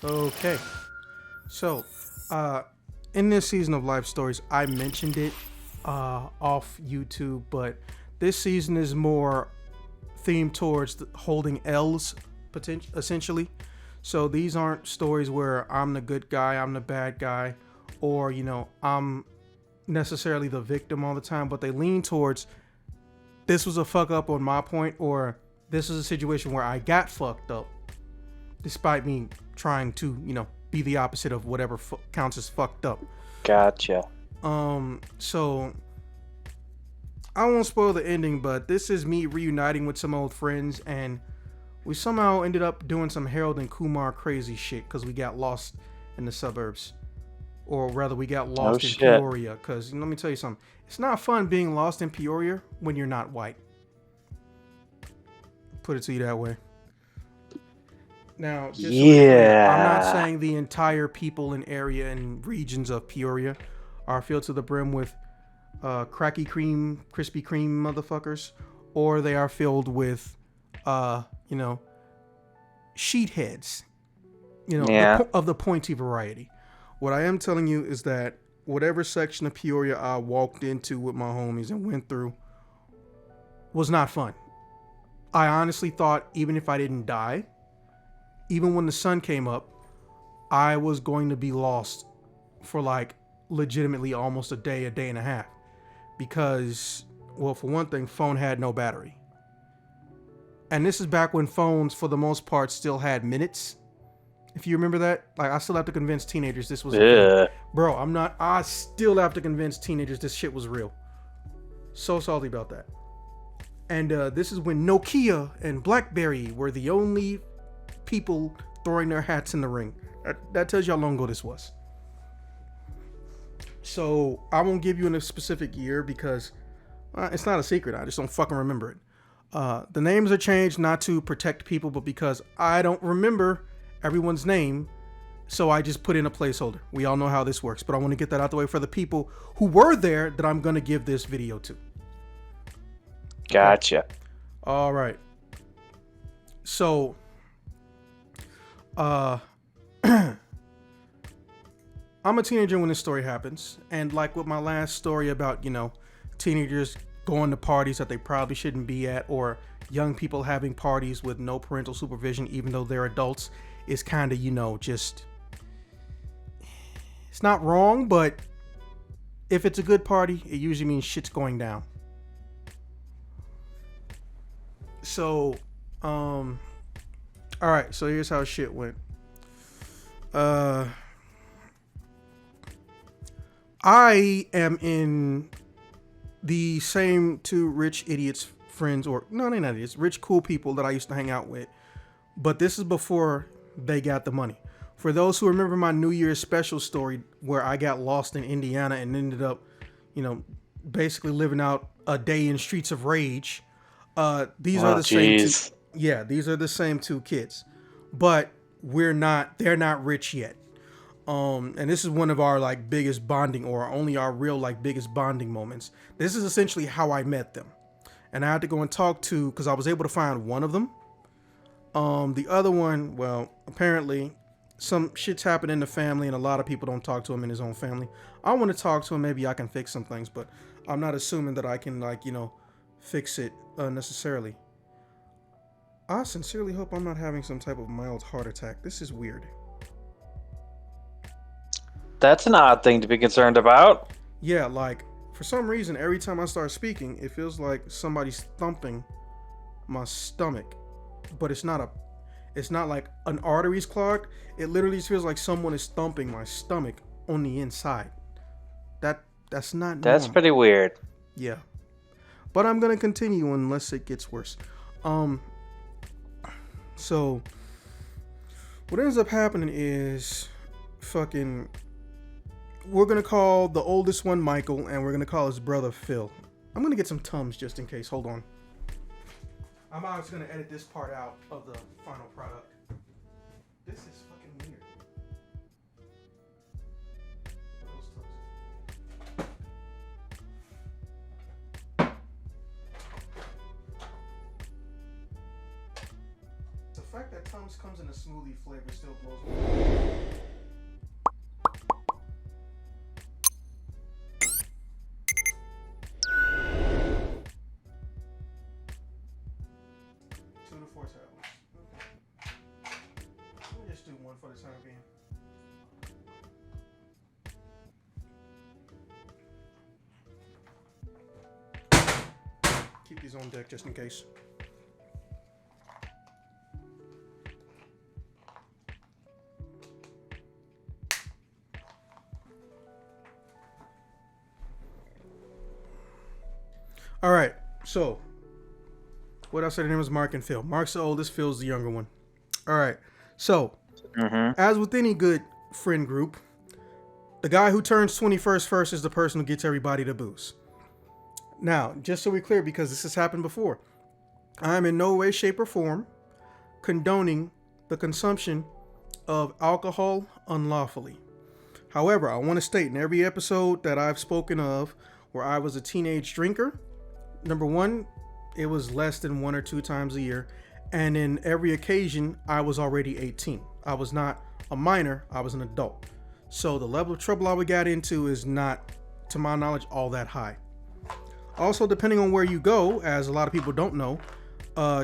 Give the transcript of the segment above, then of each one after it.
Okay. So, uh, in this season of Life Stories, I mentioned it off YouTube, but this season is more themed towards holding L's, essentially. So these aren't stories where I'm the good guy, I'm the bad guy, or I'm necessarily the victim all the time, but they lean towards this was a fuck up on my point, or this is a situation where I got fucked up, despite me trying to, be the opposite of whatever counts as fucked up. Gotcha. So I won't spoil the ending, but this is me reuniting with some old friends, and we somehow ended up doing some Harold and Kumar crazy shit because we got lost in the suburbs. Or rather, we got Oh lost in shit. Peoria. Because let me tell you something. It's not fun being lost in Peoria when you're not white. Put it to you that way. Now, just so we're clear, I'm not Yeah. saying the entire people and area and regions of Peoria are filled to the brim with cracky cream, Krispy Kreme motherfuckers, or they are filled with, you know, sheet heads, Yeah. of the pointy variety. What I am telling you is that whatever section of Peoria I walked into with my homies and went through was not fun. I honestly thought even if I didn't die, even when the sun came up, I was going to be lost for like legitimately almost a day and a half. Because, well, for one thing, phone had no battery. And this is back when phones, for the most part, still had minutes. If you remember that, like, I still have to convince teenagers this was a thing. Ugh. Bro, I still have to convince teenagers this shit was real. So salty about that. And this is when Nokia and BlackBerry were the only people throwing their hats in the ring. That tells you how long ago this was. So I won't give you in a specific year because it's not a secret. I just don't fucking remember it. The names are changed not to protect people, but because I don't remember everyone's name, so I just put in a placeholder. We all know how this works, but I want to get that out the way for the people who were there that I'm going to give this video to. Okay? Gotcha. All right. So, uh, I'm a teenager when this story happens, and like with my last story about, teenagers going to parties that they probably shouldn't be at, or young people having parties with no parental supervision even though they're adults, is kind of, just, it's not wrong, but if it's a good party, it usually means shit's going down. So, all right, so here's how shit went. I am in the same two rich idiots friends, or no, they're not idiots, rich cool people that I used to hang out with. But this is before they got the money. For those who remember my New Year's special story where I got lost in Indiana and ended up, basically living out a day in streets of rage. These are Oh the same two. jeez. Yeah, these are the same two kids, but they're not rich yet. And this is one of our like biggest bonding, or only our real like biggest bonding moments. This is essentially how I met them, and I had to go and talk to, because I was able to find one of them. The other one, well, apparently some shit's happened in the family, and a lot of people don't talk to him in his own family. I want to talk to him. Maybe I can fix some things, but I'm not assuming that I can fix it necessarily. I sincerely hope I'm not having some type of mild heart attack. This is weird. That's an odd thing to be concerned about. Yeah, like for some reason, every time I start speaking, it feels like somebody's thumping my stomach, but it's not like an artery's clogged. It literally just feels like someone is thumping my stomach on the inside. That's not That's normal. pretty weird. Yeah, but I'm gonna continue unless it gets worse. Um, so what ends up happening is, fucking, we're gonna call the oldest one Michael, and we're gonna call his brother Phil. I'm gonna get some Tums just in case. Hold on. I'm just gonna edit this part out of the final product. This is fucking weird. Those Tums. The fact that Tums comes in a smoothie flavor still blows me away. Two to four tablets. Okay. Let me just do one for the time being. Keep these on deck just in case. All right, so what else? Their name is Mark and Phil. Mark's the oldest, Phil's the younger one. All right, so as with any good friend group, the guy who turns 21st first is the person who gets everybody to booze. Now, just so we're clear, because this has happened before, I am in no way, shape, or form condoning the consumption of alcohol unlawfully. However, I want to state in every episode that I've spoken of where I was a teenage drinker, number one, it was less than 1 or 2 times a year. And in every occasion, I was already 18. I was not a minor, I was an adult. So the level of trouble I would get into is not, to my knowledge, all that high. Also, depending on where you go, as a lot of people don't know,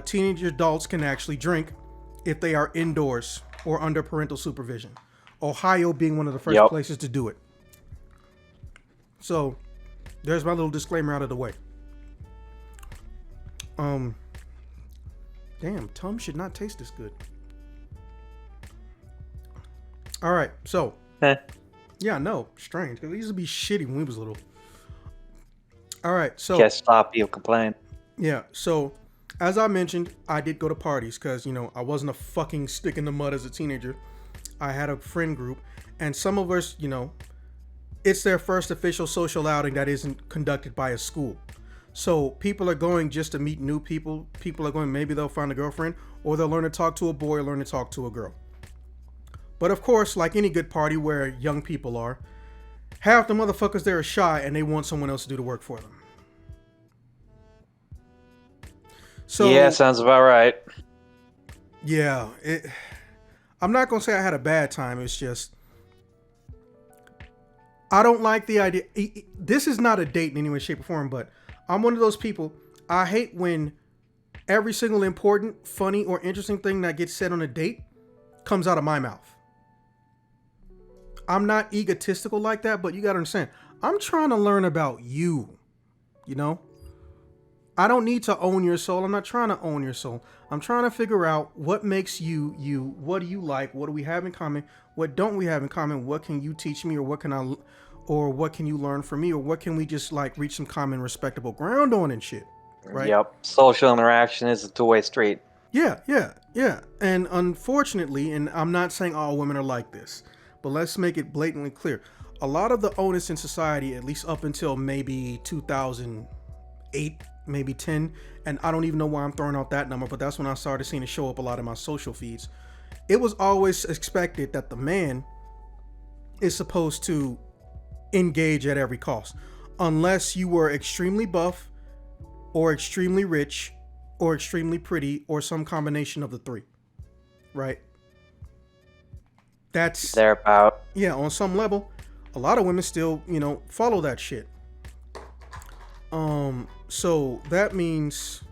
teenage adults can actually drink if they are indoors or under parental supervision. Ohio being one of the first places to do it. So there's my little disclaimer out of the way. Damn, Tum should not taste this good. All right, so yeah, no, strange because it used to be shitty when we was little. All right, so can't stop you complain. Yeah, so as I mentioned, I did go to parties because I wasn't a fucking stick in the mud as a teenager. I had a friend group, and some of us, it's their first official social outing that isn't conducted by a school. So people are going just to meet new people. People are going, maybe they'll find a girlfriend, or they'll learn to talk to a boy or learn to talk to a girl. But of course, like any good party where young people are, half the motherfuckers there are shy and they want someone else to do the work for them. So yeah, sounds about right. Yeah, I'm not gonna say I had a bad time. It's just I don't like the idea. This is not a date in any way, shape, or form, but I'm one of those people. I hate when every single important, funny, or interesting thing that gets said on a date comes out of my mouth. I'm not egotistical like that, but you gotta understand, I'm trying to learn about you. I don't need to own your soul. I'm not trying to own your soul. I'm trying to figure out what makes you you. What do you like? What do we have in common? What don't we have in common? What can you teach me, or what can you learn from me, or what can we just reach some common respectable ground on and shit, right? Yep. Social interaction is a two-way street. Yeah. And unfortunately, and I'm not saying all women are like this, but let's make it blatantly clear. A lot of the onus in society, at least up until maybe 2008, maybe 10, and I don't even know why I'm throwing out that number, but that's when I started seeing it show up a lot in my social feeds. It was always expected that the man is supposed to engage at every cost, unless you were extremely buff or extremely rich or extremely pretty or some combination of the three, right? That's thereabout. Yeah, on some level, a lot of women still, follow that shit. So that means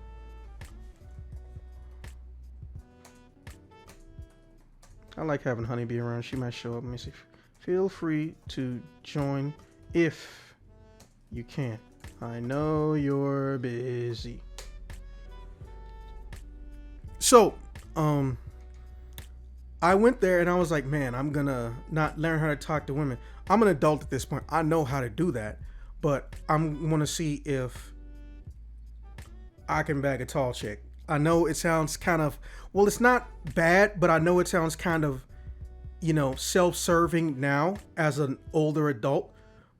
I like having Honeybee around. She might show up. Let me see. Feel free to join if you can. I know you're busy. So, I went there and I was like, man, I'm gonna not learn how to talk to women. I'm an adult at this point. I know how to do that, but I'm gonna see if I can bag a tall chick. I know it sounds kind of, well, it's not bad, but I know it sounds kind of, self-serving now as an older adult,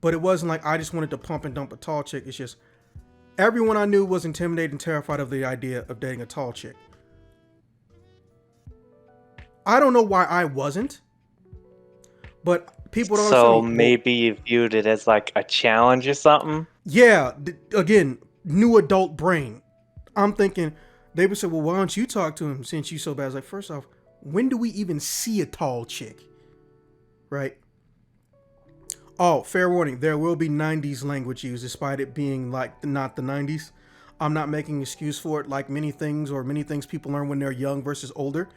but it wasn't like I just wanted to pump and dump a tall chick. It's just everyone I knew was intimidated and terrified of the idea of dating a tall chick. I don't know why I wasn't, but people don't. So maybe you viewed it as like a challenge or something? Yeah, again, new adult brain. I'm thinking they would say, well, why don't you talk to him since you so bad? I was like, first off, when do we even see a tall chick? Right? Oh, fair warning, there will be 90s language used despite it being like not the 90s. I'm not making an excuse for it. Like many things people learn when they're young versus older.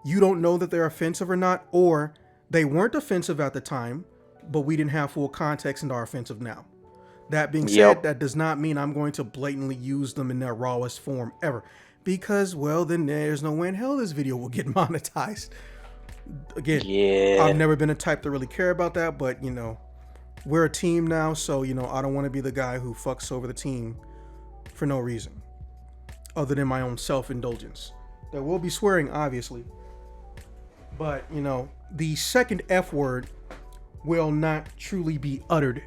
You don't know that they're offensive or not, or they weren't offensive at the time, but we didn't have full context and are offensive now. That being said, Yep. that does not mean I'm going to blatantly use them in their rawest form ever. Because, well, then there's no way in hell this video will get monetized. Again, Yeah. I've never been a type to really care about that, but, we're a team now, so, I don't want to be the guy who fucks over the team for no reason. Other than my own self-indulgence. There will be swearing, obviously. But, the second F word will not truly be uttered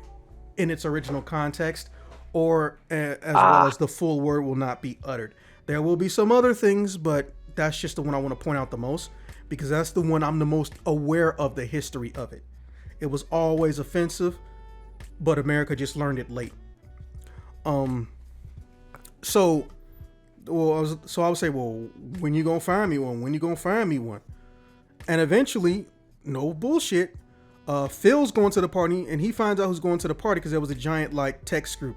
in its original context, or as well as the full word will not be uttered. There will be some other things, but that's just the one I want to point out the most, because that's the one I'm the most aware of the history of it. It was always offensive, but America just learned it late. So I would say, well, when you gonna find me one? When you gonna find me one? And eventually, no bullshit, Phil's going to the party, and he finds out who's going to the party because there was a giant like text group,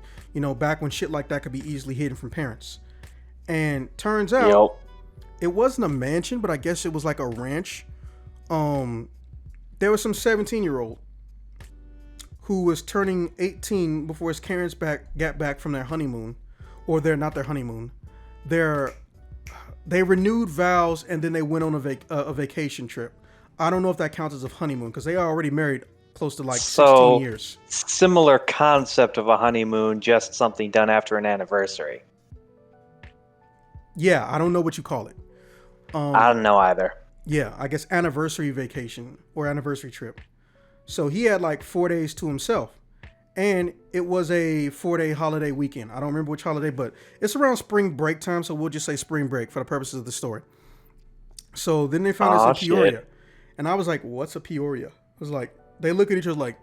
back when shit like that could be easily hidden from parents. And turns out, it wasn't a mansion, but I guess it was like a ranch. There was some 17-year-old who was turning 18 before his parents got back from their honeymoon, or not their honeymoon. They renewed vows, and then they went on a vacation trip. I don't know if that counts as a honeymoon because they are already married close to like 16 years. Similar concept of a honeymoon, just something done after an anniversary. Yeah, I don't know what you call it. I don't know either. Yeah, I guess anniversary vacation or anniversary trip. So he had like 4 days to himself. And it was a 4-day holiday weekend. I don't remember which holiday, but it's around spring break time. So we'll just say spring break for the purposes of the story. So then they found us in Peoria. Shit. And I was like, what's a Peoria? I was like, they look at each other like,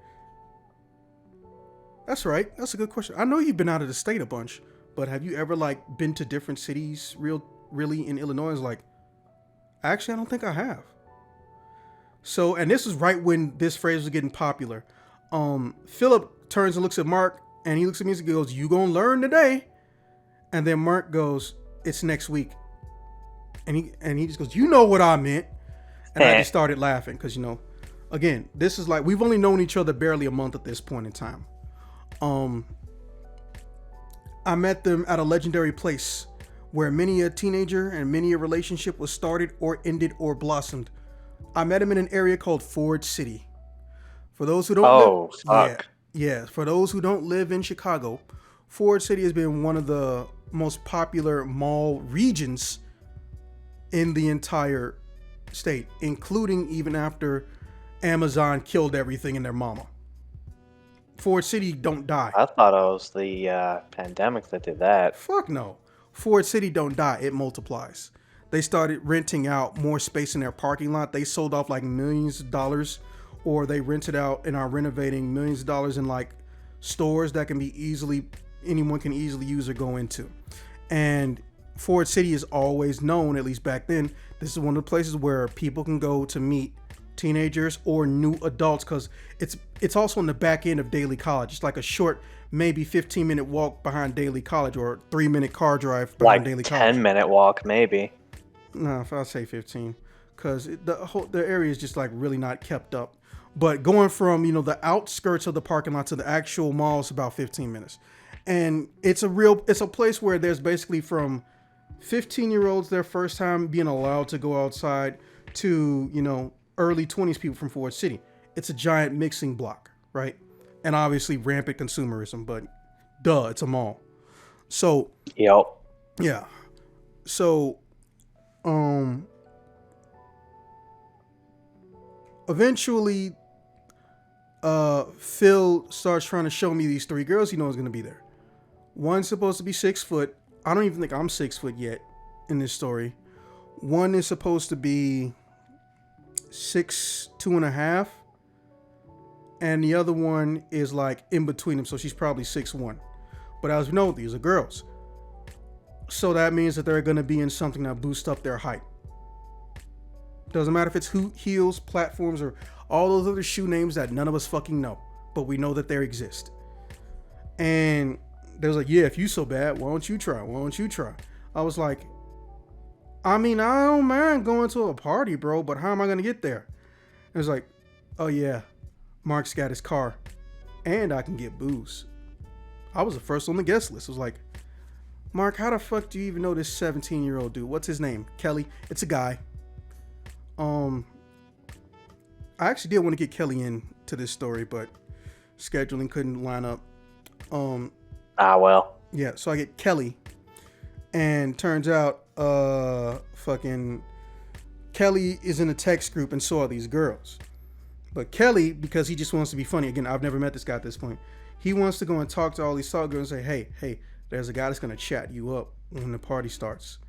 that's right. That's a good question. I know you've been out of the state a bunch, but have you ever like been to different cities really in Illinois? It's like, actually, I don't think I have. So, and this is right when this phrase was getting popular. Philip turns and looks at Mark, and he looks at me and goes, you gonna learn today. And then Mark goes, it's next week. And he just goes, you know what I meant. And I just started laughing because, again, this is like, we've only known each other barely a month at this point in time. I met them at a legendary place where many a teenager and many a relationship was started or ended or blossomed. I met him in an area called Ford City. For those who don't for those who don't live in Chicago, Ford City has been one of the most popular mall regions in the entire state, including even after Amazon killed everything and their mama. Ford City don't die. I thought it was the pandemic that did that. Fuck no. Ford City don't die. It multiplies. They started renting out more space in their parking lot. They sold off like millions of dollars, or they rented out and are renovating millions of dollars in like stores that anyone can easily use or go into. And Ford City is always known, at least back then, this is one of the places where people can go to meet teenagers or new adults, because it's also on the back end of Daly College. It's like a short, maybe 15-minute walk behind Daly College, or 3-minute car drive behind Daly College. 10-minute walk, maybe. No, if I'll say 15, because the area is just like really not kept up. But going from the outskirts of the parking lot to the actual mall is about 15 minutes, and it's a place where there's basically from 15-year-olds their first time being allowed to go outside to early 20s people from Ford City. It's a giant mixing block, right? And obviously rampant consumerism, but it's a mall. So yeah. So eventually Phil starts trying to show me these 3 girls he knows going to be there. One's supposed to be 6 foot. I don't even think I'm 6 foot yet in this story. One is supposed to be 6'2.5", and the other one is like in between them, so she's probably 6'1". But as we know, these are girls. So that means that they're going to be in something that boosts up their height. Doesn't matter if it's heels, platforms, or all those other shoe names that none of us fucking know, but we know that they exist. And they was like, yeah, if you so bad, why don't you try? Why don't you try? I was like, I mean, I don't mind going to a party, bro, but how am I going to get there? It was like, oh yeah, Mark's got his car and I can get booze. I was the first on the guest list. It was like, Mark, how the fuck do you even know this 17-year-old dude? What's his name? Kelly. It's a guy. I actually did want to get Kelly into this story, but scheduling couldn't line up. Well. Yeah, so I get Kelly, and turns out, fucking Kelly is in a text group and saw these girls. But Kelly, because he just wants to be funny, again, I've never met this guy at this point. He wants to go and talk to all these tall girls and say, hey, there's a guy that's going to chat you up when the party starts.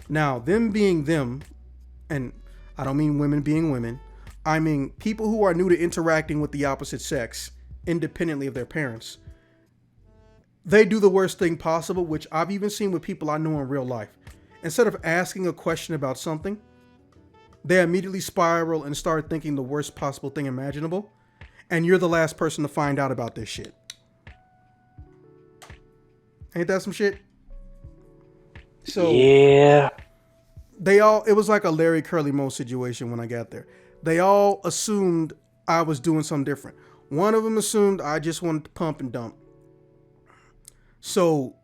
Now, them being them, and I don't mean women being women, I mean people who are new to interacting with the opposite sex, independently of their parents. They do the worst thing possible, which I've even seen with people I know in real life. Instead of asking a question about something, they immediately spiral and start thinking the worst possible thing imaginable. And you're the last person to find out about this shit. Ain't that some shit? So yeah, it was like a Larry Curly Moe situation when I got there. They all assumed I was doing something different. One of them assumed I just wanted to pump and dump. So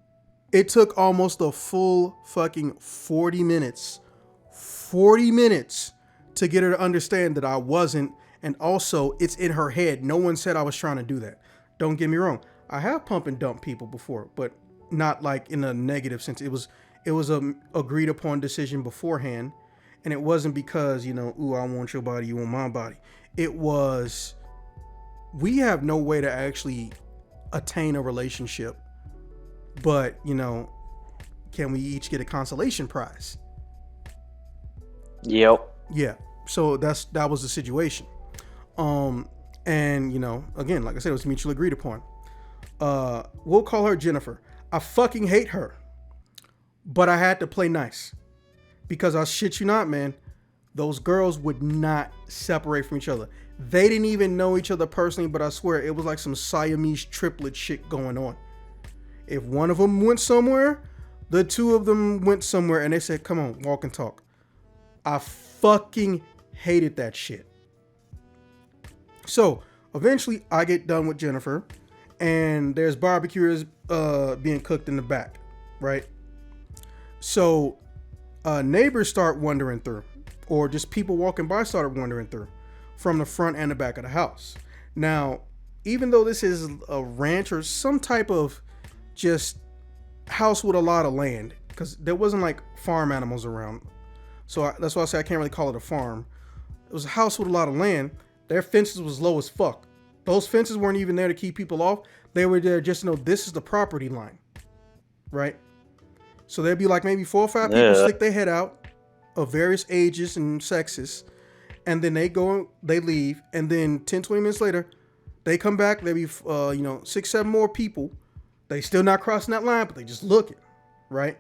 it took almost a full fucking 40 minutes to get her to understand that I wasn't. And also, it's in her head. No one said I was trying to do that. Don't get me wrong. I have pump and dump people before, but not like in a negative sense. It was a agreed upon decision beforehand. And it wasn't because, ooh, I want your body, you want my body. It was, we have no way to actually attain a relationship. But, can we each get a consolation prize? Yep. Yeah. So that was the situation. And, again, like I said, it was mutually agreed upon. We'll call her Jennifer. I fucking hate her. But I had to play nice. Because I shit you not, man, those girls would not separate from each other. They didn't even know each other personally, but I swear it was like some Siamese triplet shit going on. If one of them went somewhere, the two of them went somewhere and they said, come on, walk and talk. I fucking hated that shit. So eventually I get done with Jennifer and there's barbecuers being cooked in the back, right? So neighbors start wandering through, or just people walking by started wandering through from the front and the back of the house. Now, even though this is a ranch or some type of just house with a lot of land, because there wasn't like farm animals around, so that's why I say I can't really call it a farm. It was a house with a lot of land. Their fences was low as fuck. Those fences weren't even there to keep people off. They were there just to know this is the property line, right? So there'd be like maybe 4 or 5 people stick their head out of various ages and sexes, and then they leave, and then 10-20 minutes later they come back. There'd be 6-7 more people. They still not crossing that line, but they just looking, right?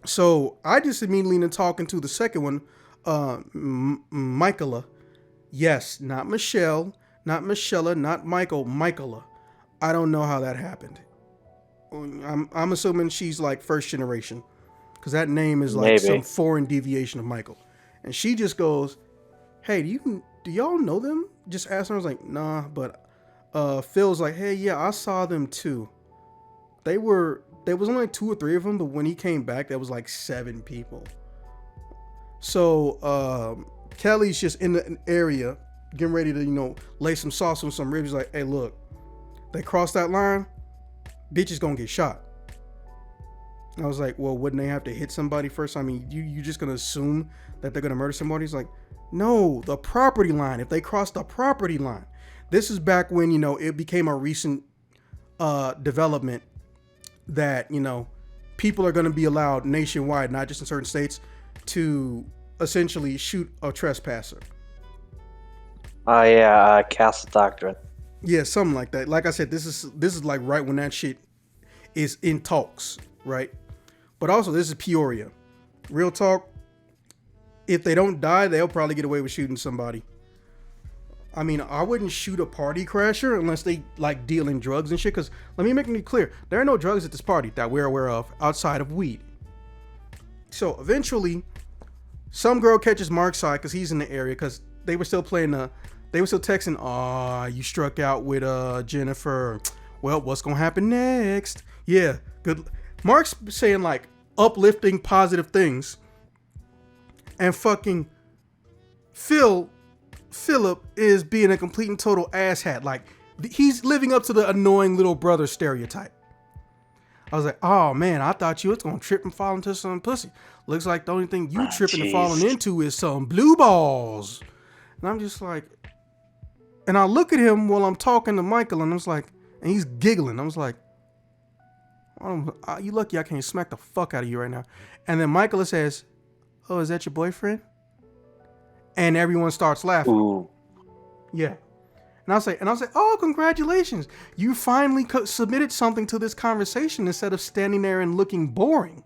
So I just immediately into talking to the second one, Michaela. Yes, not Michelle, not Michella, not Michael, Michaela. I don't know how that happened. I'm assuming she's like first generation, because that name is like some foreign deviation of Michael. And she just goes, hey, do y'all know them? Just asked her. I was like, nah, but Phil's like, hey, yeah, I saw them too. There was only like 2 or 3 of them, but when he came back, there was like 7 people. So Kelly's just in the area getting ready to, lay some sauce on some ribs. He's like, hey, look, they crossed that line, bitch is gonna get shot. I was like, well, wouldn't they have to hit somebody first? I mean, you just gonna assume that they're gonna murder somebody? He's like, no, the property line. If they cross the property line. This is back when, it became a recent development that, people are going to be allowed nationwide, not just in certain states, to essentially shoot a trespasser. Castle Doctrine. Yeah, something like that. Like I said, this is like right when that shit is in talks, right? But also, this is Peoria. Real talk, if they don't die, they'll probably get away with shooting somebody. I mean, I wouldn't shoot a party crasher unless they like dealing drugs and shit. Because let me make it clear, there are no drugs at this party that we're aware of outside of weed. So eventually, some girl catches Mark's side because he's in the area because they were still texting. Aw, you struck out with Jennifer. Well, what's gonna happen next? Yeah, good. Mark's saying like uplifting, positive things, and fucking Philip is being a complete and total asshat. Like, he's living up to the annoying little brother stereotype. I was like, oh man, I thought you was gonna trip and fall into some pussy. Looks like the only thing you tripping and falling into is some blue balls. And I'm just like, and I look at him while I'm talking to Michael, and I was like, and he's giggling. I was like, you lucky I can't smack the fuck out of you right now. And then Michael says, oh, is that your boyfriend? And everyone starts laughing. Ooh. Yeah. And I was like, oh, congratulations. You finally submitted something to this conversation instead of standing there and looking boring.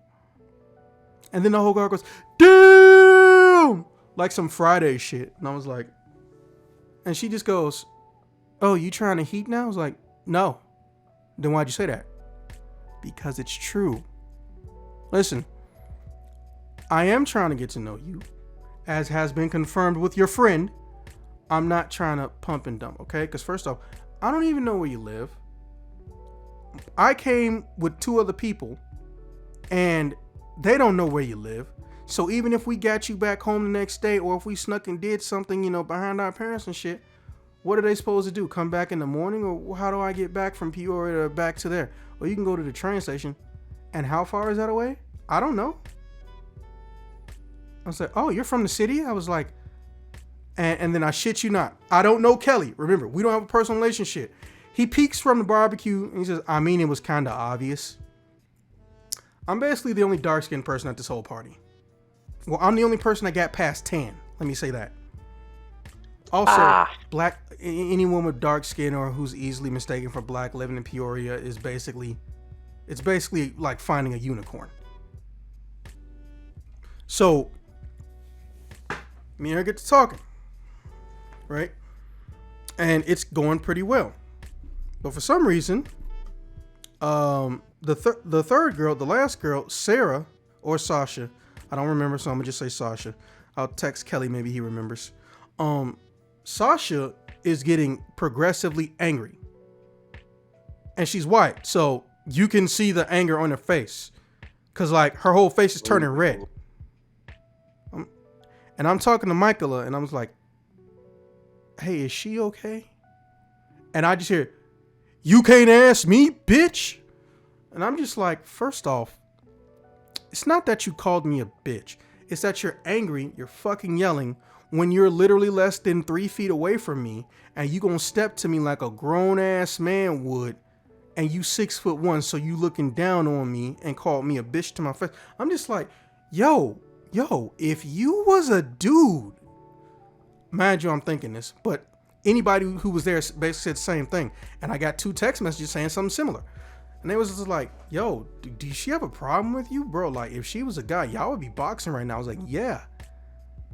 And then the whole girl goes, damn! Like some Friday shit. And I was like, and she just goes, oh, you trying to heat now? I was like, no. Then why'd you say that? Because it's true. Listen, I am trying to get to know you, as has been confirmed with your friend. I'm not trying to pump and dump, okay? Because first off, I don't even know where you live. I came with 2 other people, and they don't know where you live. So even if we got you back home the next day, or if we snuck and did something, behind our parents and shit, what are they supposed to do? Come back in the morning? Or how do I get back from Peoria back to there? Or you can go to the train station. And how far is that away? I don't know. I was like, oh, you're from the city? I was like, and then I shit you not, I don't know Kelly. Remember, we don't have a personal relationship. He peeks from the barbecue and he says, I mean, it was kind of obvious. I'm basically the only dark-skinned person at this whole party. Well, I'm the only person that got past tan. Let me say that. Also, black, anyone with dark skin or who's easily mistaken for black living in Peoria is basically like finding a unicorn. So, me and her get to talking, right? And it's going pretty well. But for some reason, the third girl, the last girl, Sarah or Sasha, I don't remember, so I'm gonna just say Sasha. I'll text Kelly, maybe he remembers. Sasha is getting progressively angry. And she's white, so you can see the anger on her face. Cause like her whole face is turning red. And I'm talking to Michaela and I was like, hey, is she okay? And I just hear, you can't ask me, bitch. And I'm just like, first off, it's not that you called me a bitch. It's that you're angry, you're fucking yelling when you're literally less than 3 feet away from me and you gonna step to me like a grown ass man would, and you 6'1", so you looking down on me and called me a bitch to my face. I'm just like, yo, if you was a dude, mind you, I'm thinking this, but anybody who was there basically said the same thing. And I got 2 text messages saying something similar. And they was just like, yo, does she have a problem with you? Bro, like, if she was a guy, y'all would be boxing right now. I was like, yeah.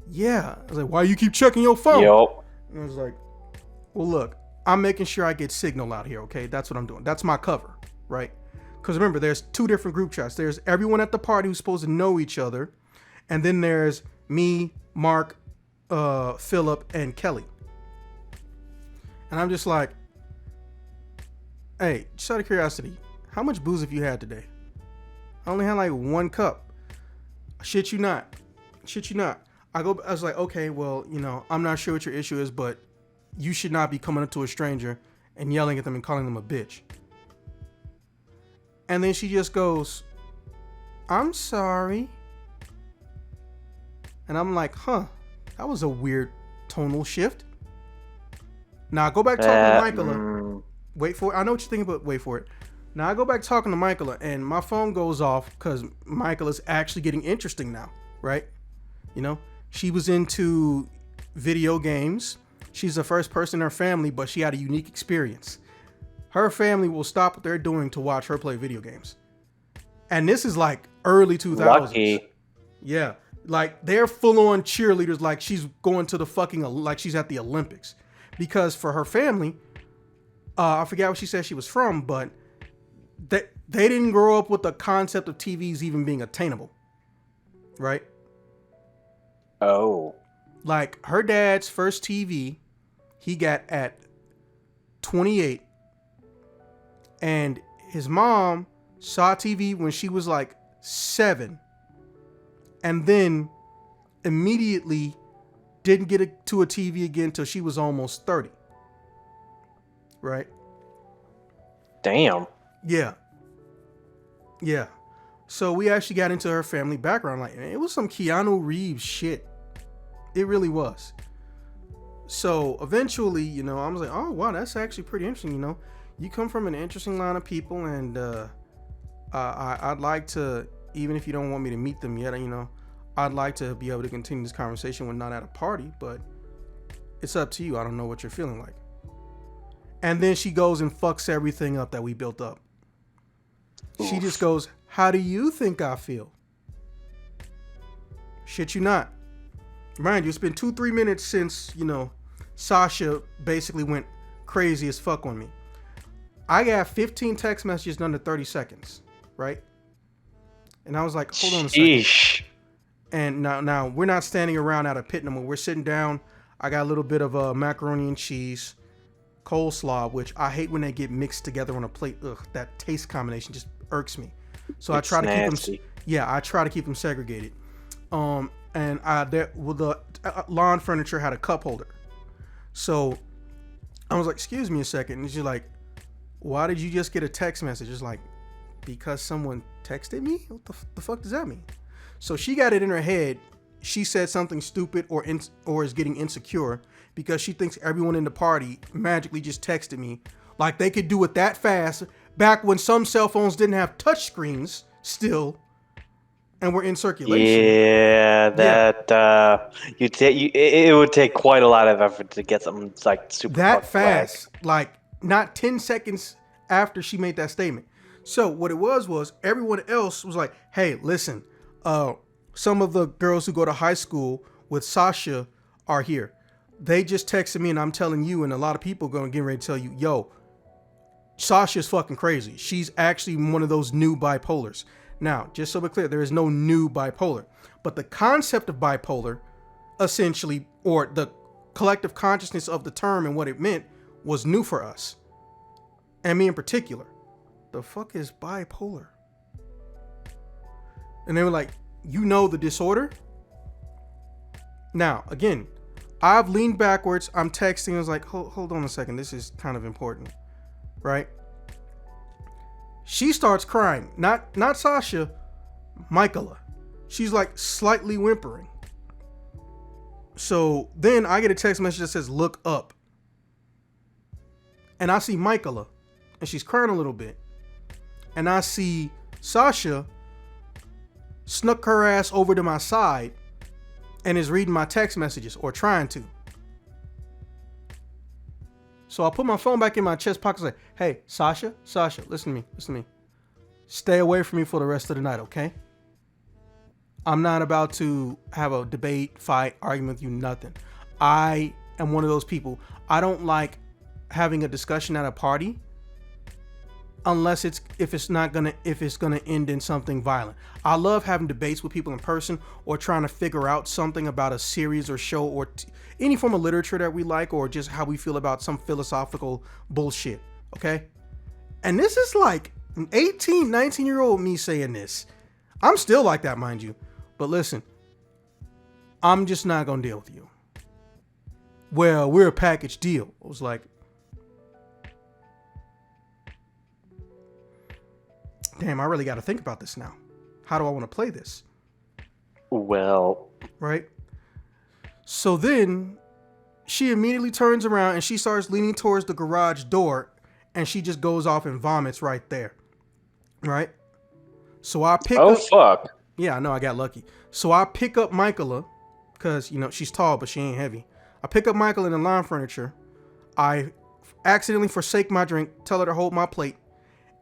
I was like, why you keep checking your phone? Yep. And I was like, well, look, I'm making sure I get signal out here, okay? That's what I'm doing. That's my cover, right? Because remember, there's 2 different group chats. There's everyone at the party who's supposed to know each other. And then there's me, Mark, Philip, and Kelly. And I'm just like, hey, just out of curiosity, how much booze have you had today? I only had like 1 cup. Shit you not. I was like, okay, well, I'm not sure what your issue is, but you should not be coming up to a stranger and yelling at them and calling them a bitch. And then she just goes, I'm sorry. And I'm like, that was a weird tonal shift. Now I go back talking to Michaela. Wait for it. I know what you're thinking, but wait for it. Now I go back talking to Michaela and my phone goes off because Michaela's actually getting interesting now, right? She was into video games. She's the first person in her family, but she had a unique experience. her family will stop what they're doing to watch her play video games. And this is like early 2000s. Lucky. Yeah. Like they're full on cheerleaders, like she's going to the fucking, like she's at the Olympics. Because for her family, I forget what she said she was from, but they didn't grow up with the concept of TVs even being attainable. Right? Oh. Like her dad's first TV, he got at 28. And his mom saw TV when she was like 7. And then immediately didn't get to a TV again until she was almost 30. Right? Damn. Yeah. Yeah. So we actually got into her family background. Like, it was some Keanu Reeves shit. It really was. So eventually, you know, I was like, oh, wow, that's actually pretty interesting. You know, you come from an interesting line of people, and I'd like to, even if you don't want me to meet them yet, you know, I'd like to be able to continue this conversation when not at a party, but it's up to you. I don't know what you're feeling like. And then she goes and fucks everything up that we built up. Oof. She just goes, how do you think I feel? Shit you not. Mind you, it's been 2-3 minutes since, you know, Sasha basically went crazy as fuck on me. I got 15 text messages in under 30 seconds, right? And I was like, hold on a second. And now we're not standing around at a pit no more. We're sitting down. I got a little bit of macaroni and cheese, coleslaw, which I hate when they get mixed together on a plate. Ugh, that taste combination just irks me. So I try to keep them. Yeah, I try to keep them segregated. And the lawn furniture had a cup holder. So I was like, excuse me a second. And she's like, why did you just get a text message? It's like, because someone texted me? What the fuck does that mean? So she got it in her head. She said something stupid or is getting insecure because she thinks everyone in the party magically just texted me. Like they could do it that fast back when some cell phones didn't have touch screens still and were in circulation. Yeah, it would take quite a lot of effort to get something like super that fast. Like not 10 seconds after she made that statement. So what it was everyone else was like, hey, listen, some of the girls who go to high school with Sasha are here. They just texted me and I'm telling you, and a lot of people going to get ready to tell you, yo, Sasha's fucking crazy. She's actually one of those new bipolars. Now, just so we're clear, there is no new bipolar. But the concept of bipolar, essentially, or the collective consciousness of the term and what it meant, was new for us. And me in particular. The fuck is bipolar? And they were like, you know the disorder? Now, again, I've leaned backwards. I'm texting. I was like, hold on a second. This is kind of important. Right? She starts crying. Not Sasha, Michaela. She's like slightly whimpering. So then I get a text message that says, look up. And I see Michaela. And she's crying a little bit. And I see Sasha snuck her ass over to my side and is reading my text messages, or trying to. So I put my phone back in my chest pocket and say, hey, Sasha, listen to me. Stay away from me for the rest of the night, okay? I'm not about to have a debate, fight, argument with you, nothing. I am one of those people. I don't like having a discussion at a party unless it's gonna end in something violent. I love having debates with people in person, or trying to figure out something about a series or show, or any form of literature that we like, or just how we feel about some philosophical bullshit. Okay? And this is like an 18, 19-year-old me saying this. I'm still like that, mind you. But listen, I'm just not gonna deal with you. Well, we're a package deal. I was like, damn, I really got to think about this now. How do I want to play this? Well, right? So then she immediately turns around and she starts leaning towards the garage door, and she just goes off and vomits right there. Right? So I pick up. Oh, fuck. Yeah, I know, I got lucky. So I pick up Michaela, because, you know, she's tall, but she ain't heavy. I pick up Michaela in the lawn furniture. I accidentally forsake my drink, tell her to hold my plate,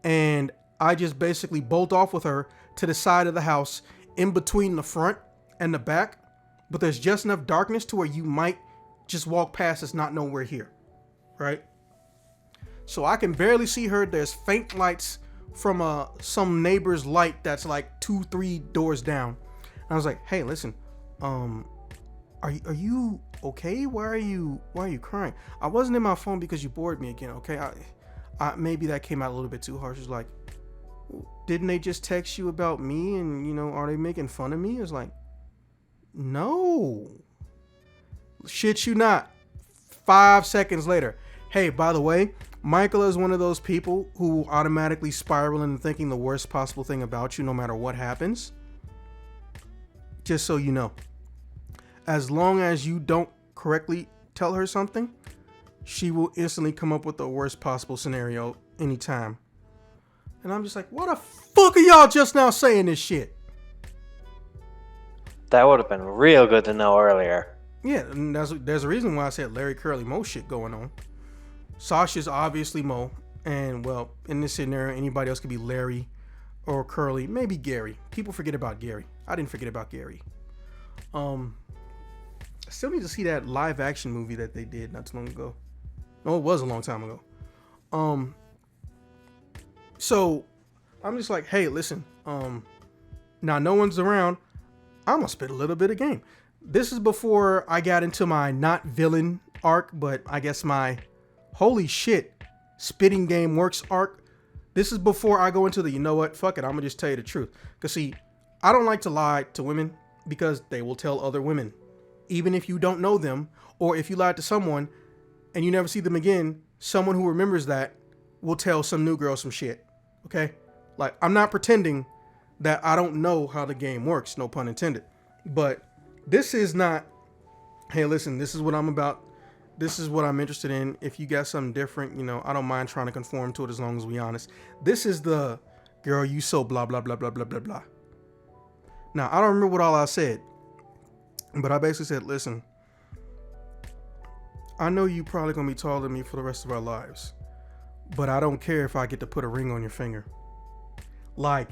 and I just basically bolt off with her to the side of the house in between the front and the back, but there's just enough darkness to where you might just walk past us not know we're here, right? So I can barely see her. There's faint lights from some neighbor's light that's like 2-3 doors down. And I was like, hey, listen, are you okay? Why are you crying? I wasn't in my phone because you bored me again, okay? I maybe that came out a little bit too harsh. It's like, didn't they just text you about me, and are they making fun of me? It's like, no, shit you not. 5 seconds later, hey, by the way, Michael is one of those people who automatically spiral into thinking the worst possible thing about you no matter what happens. Just so you know, as long as you don't correctly tell her something, she will instantly come up with the worst possible scenario anytime. And I'm just like, what the fuck are y'all just now saying this shit? That would have been real good to know earlier. Yeah, and there's a reason why I said Larry Curly Moe shit going on. Sasha's obviously Moe, and well, in this scenario, anybody else could be Larry or Curly, maybe Gary. People forget about Gary. I didn't forget about Gary. I still need to see that live action movie that they did not too long ago. No, it was a long time ago. So I'm just like, hey, listen, now no one's around. I'm gonna spit a little bit of game. This is before I got into my not villain arc, but I guess my holy shit spitting game works arc. This is before I go into the, you know what, fuck it, I'm gonna just tell you the truth. Cause see, I don't like to lie to women because they will tell other women. Even if you don't know them, or if you lied to someone and you never see them again, someone who remembers that will tell some new girl some shit. Okay? Like, I'm not pretending that I don't know how the game works, no pun intended. But this is not, hey, listen, this is what I'm about. This is what I'm interested in. If you got something different, I don't mind trying to conform to it as long as we honest. This is the, girl, you so blah, blah, blah, blah, blah, blah, blah. Now, I don't remember what all I said, but I basically said, listen, I know you probably going to be taller than me for the rest of our lives, but I don't care if I get to put a ring on your finger. Like,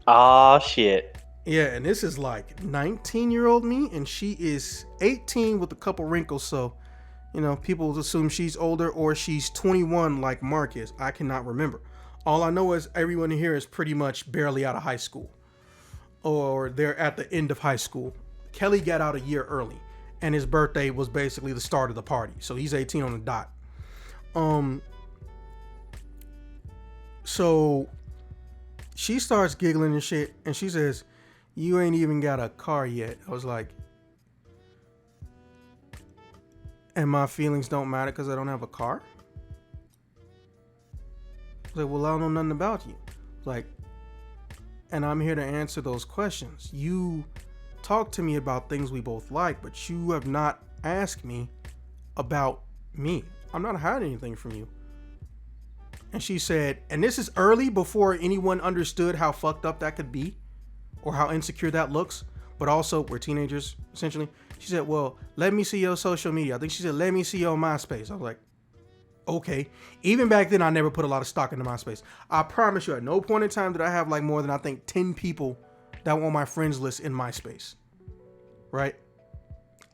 Aw, shit. yeah, and this is like 19-year-old me, and she is 18 with a couple wrinkles, so, people assume she's older or she's 21 like Mark is. I cannot remember. All I know is everyone here is pretty much barely out of high school, or they're at the end of high school. Kelly got out a year early, and his birthday was basically the start of the party, so he's 18 on the dot. So she starts giggling and shit, and she says, you ain't even got a car yet. I was like, and my feelings don't matter because I don't have a car? I was like, well, I don't know nothing about you. Like, and I'm here to answer those questions. You talk to me about things we both like, but you have not asked me about me. I'm not hiding anything from you. And she said, and this is early before anyone understood how fucked up that could be or how insecure that looks, but also we're teenagers essentially. She said, well, let me see your social media. I think she said, let me see your MySpace. I was like, okay. Even back then, I never put a lot of stock into MySpace. I promise you, at no point in time did I have like more than I think 10 people that were on my friends list in MySpace. Right?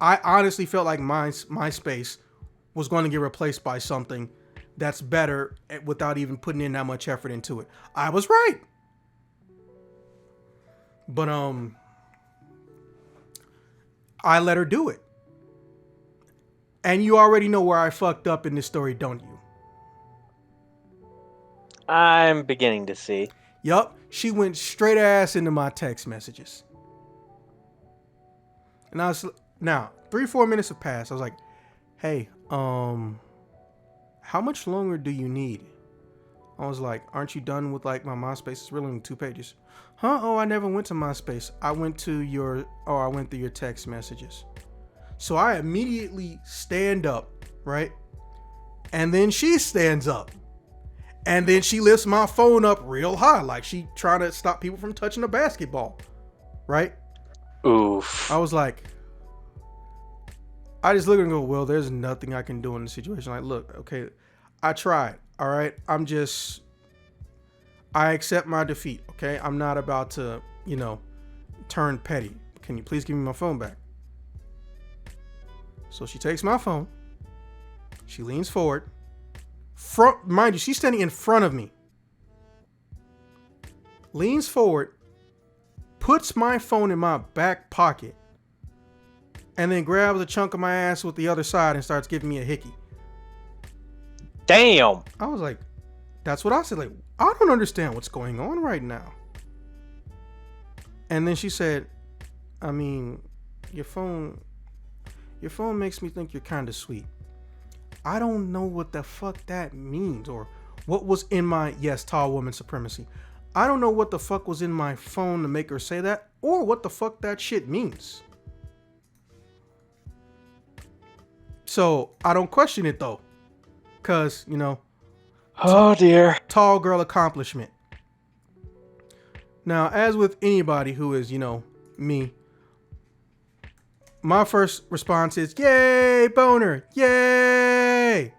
I honestly felt like MySpace was going to get replaced by something that's better without even putting in that much effort into it. I was right. But I let her do it. And you already know where I fucked up in this story, don't you? I'm beginning to see. Yup. She went straight ass into my text messages. And I was, now 3-4 minutes have passed. I was like, hey, how much longer do you need? I was like, aren't you done with like my MySpace? It's really only 2 pages. Huh? Oh, I never went to MySpace. I went through your text messages. So I immediately stand up, right? And then she stands up. And then she lifts my phone up real high, like she trying to stop people from touching a basketball, right? Oof. I was like, I just look and go, well, there's nothing I can do in the situation. Like, look, okay, I tried. All right. I accept my defeat. Okay. I'm not about to, turn petty. Can you please give me my phone back? So she takes my phone. She leans forward. Mind you, she's standing in front of me. Leans forward, puts my phone in my back pocket, and then grabs a chunk of my ass with the other side and starts giving me a hickey. Damn. I was like, that's what I said. Like, I don't understand what's going on right now. And then she said, I mean, your phone makes me think you're kind of sweet. I don't know what the fuck that means, or what was in my, yes, tall woman supremacy. I don't know what the fuck was in my phone to make her say that, or what the fuck that shit means. So I don't question it though, cause Oh dear. tall girl accomplishment. Now, as with anybody who is, me, my first response is, yay, boner, yay.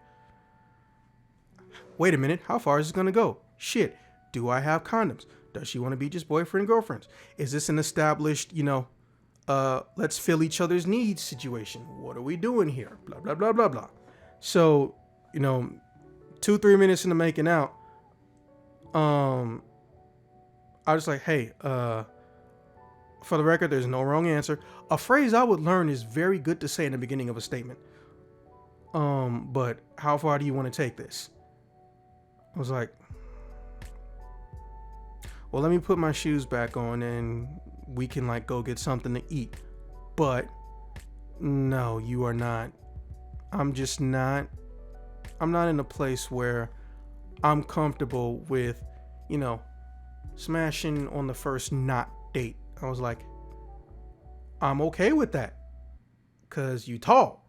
Wait a minute, how far is this gonna go? Shit, do I have condoms? Does she want to be just boyfriend and girlfriends? Is this an established, let's fill each other's needs situation? What are we doing here? Blah, blah, blah, blah, blah. So, 2-3 minutes into making out, I was like, hey, for the record, there's no wrong answer. A phrase I would learn is very good to say in the beginning of a statement. But how far do you want to take this? I was like, well, let me put my shoes back on and we can go get something to eat. But no, you are not. I'm not in a place where I'm comfortable with, smashing on the first not date. I was like, I'm okay with that because you tall.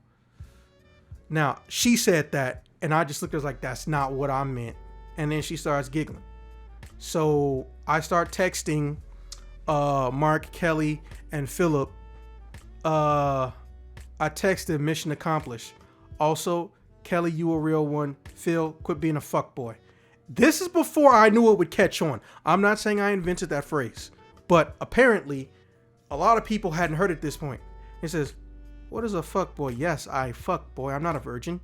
Now, she said that and I just looked at her like, that's not what I meant. And then she starts giggling. So I start texting Mark, Kelly, and Philip. I texted mission accomplished. Also, Kelly, you a real one. Phil, quit being a fuckboy. This is before I knew it would catch on. I'm not saying I invented that phrase, but apparently a lot of people hadn't heard it at this point. It says, what is a fuckboy? Yes, I fuck boy. I'm not a virgin.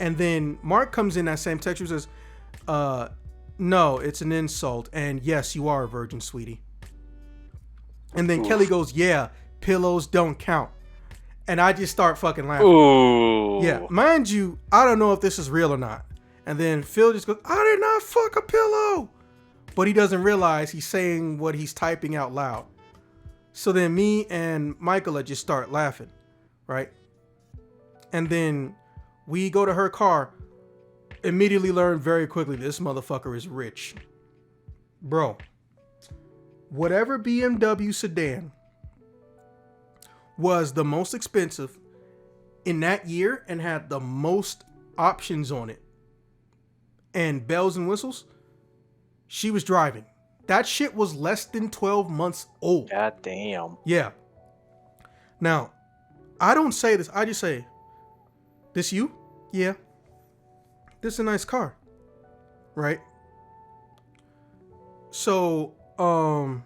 And then Mark comes in that same text and says, no, it's an insult. And yes, you are a virgin, sweetie. And then Kelly goes, yeah, pillows don't count. And I just start fucking laughing. Ooh. Yeah, mind you, I don't know if this is real or not. And then Phil just goes, I did not fuck a pillow. But he doesn't realize he's saying what he's typing out loud. So then me and Michaela just start laughing, right? And then we go to her car, immediately learn very quickly this motherfucker is rich. Bro, whatever BMW sedan was the most expensive in that year and had the most options on it and bells and whistles, she was driving. That shit was less than 12 months old. God damn. Yeah. Now, I don't say this. I just say, this you? Yeah. This is a nice car. Right? So, I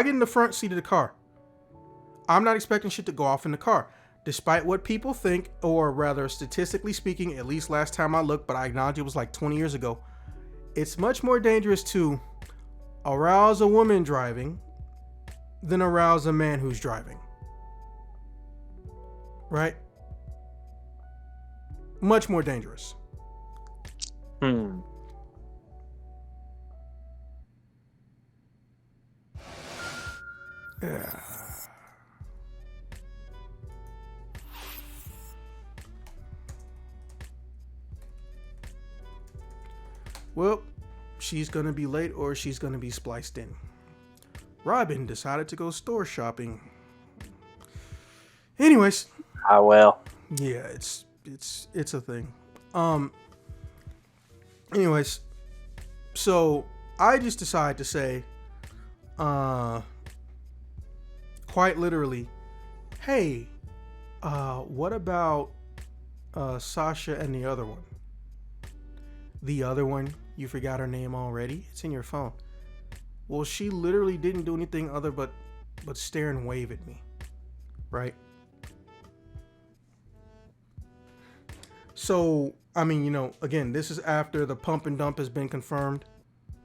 get in the front seat of the car. I'm not expecting shit to go off in the car. Despite what people think, or rather statistically speaking, at least last time I looked, but I acknowledge it was like 20 years ago, it's much more dangerous to arouse a woman driving than arouse a man who's driving. Right? Much more dangerous. Yeah. Well, she's gonna be late or she's gonna be spliced in. Robin decided to go store shopping. Anyways. Ah, well. Yeah, it's a thing. Anyways, so I just decided to say, quite literally, hey, what about Sasha and the other one. The other one, you forgot her name already? It's in your phone. Well, she literally didn't do anything other but stare and wave at me. Right? So, I mean, again, this is after the pump and dump has been confirmed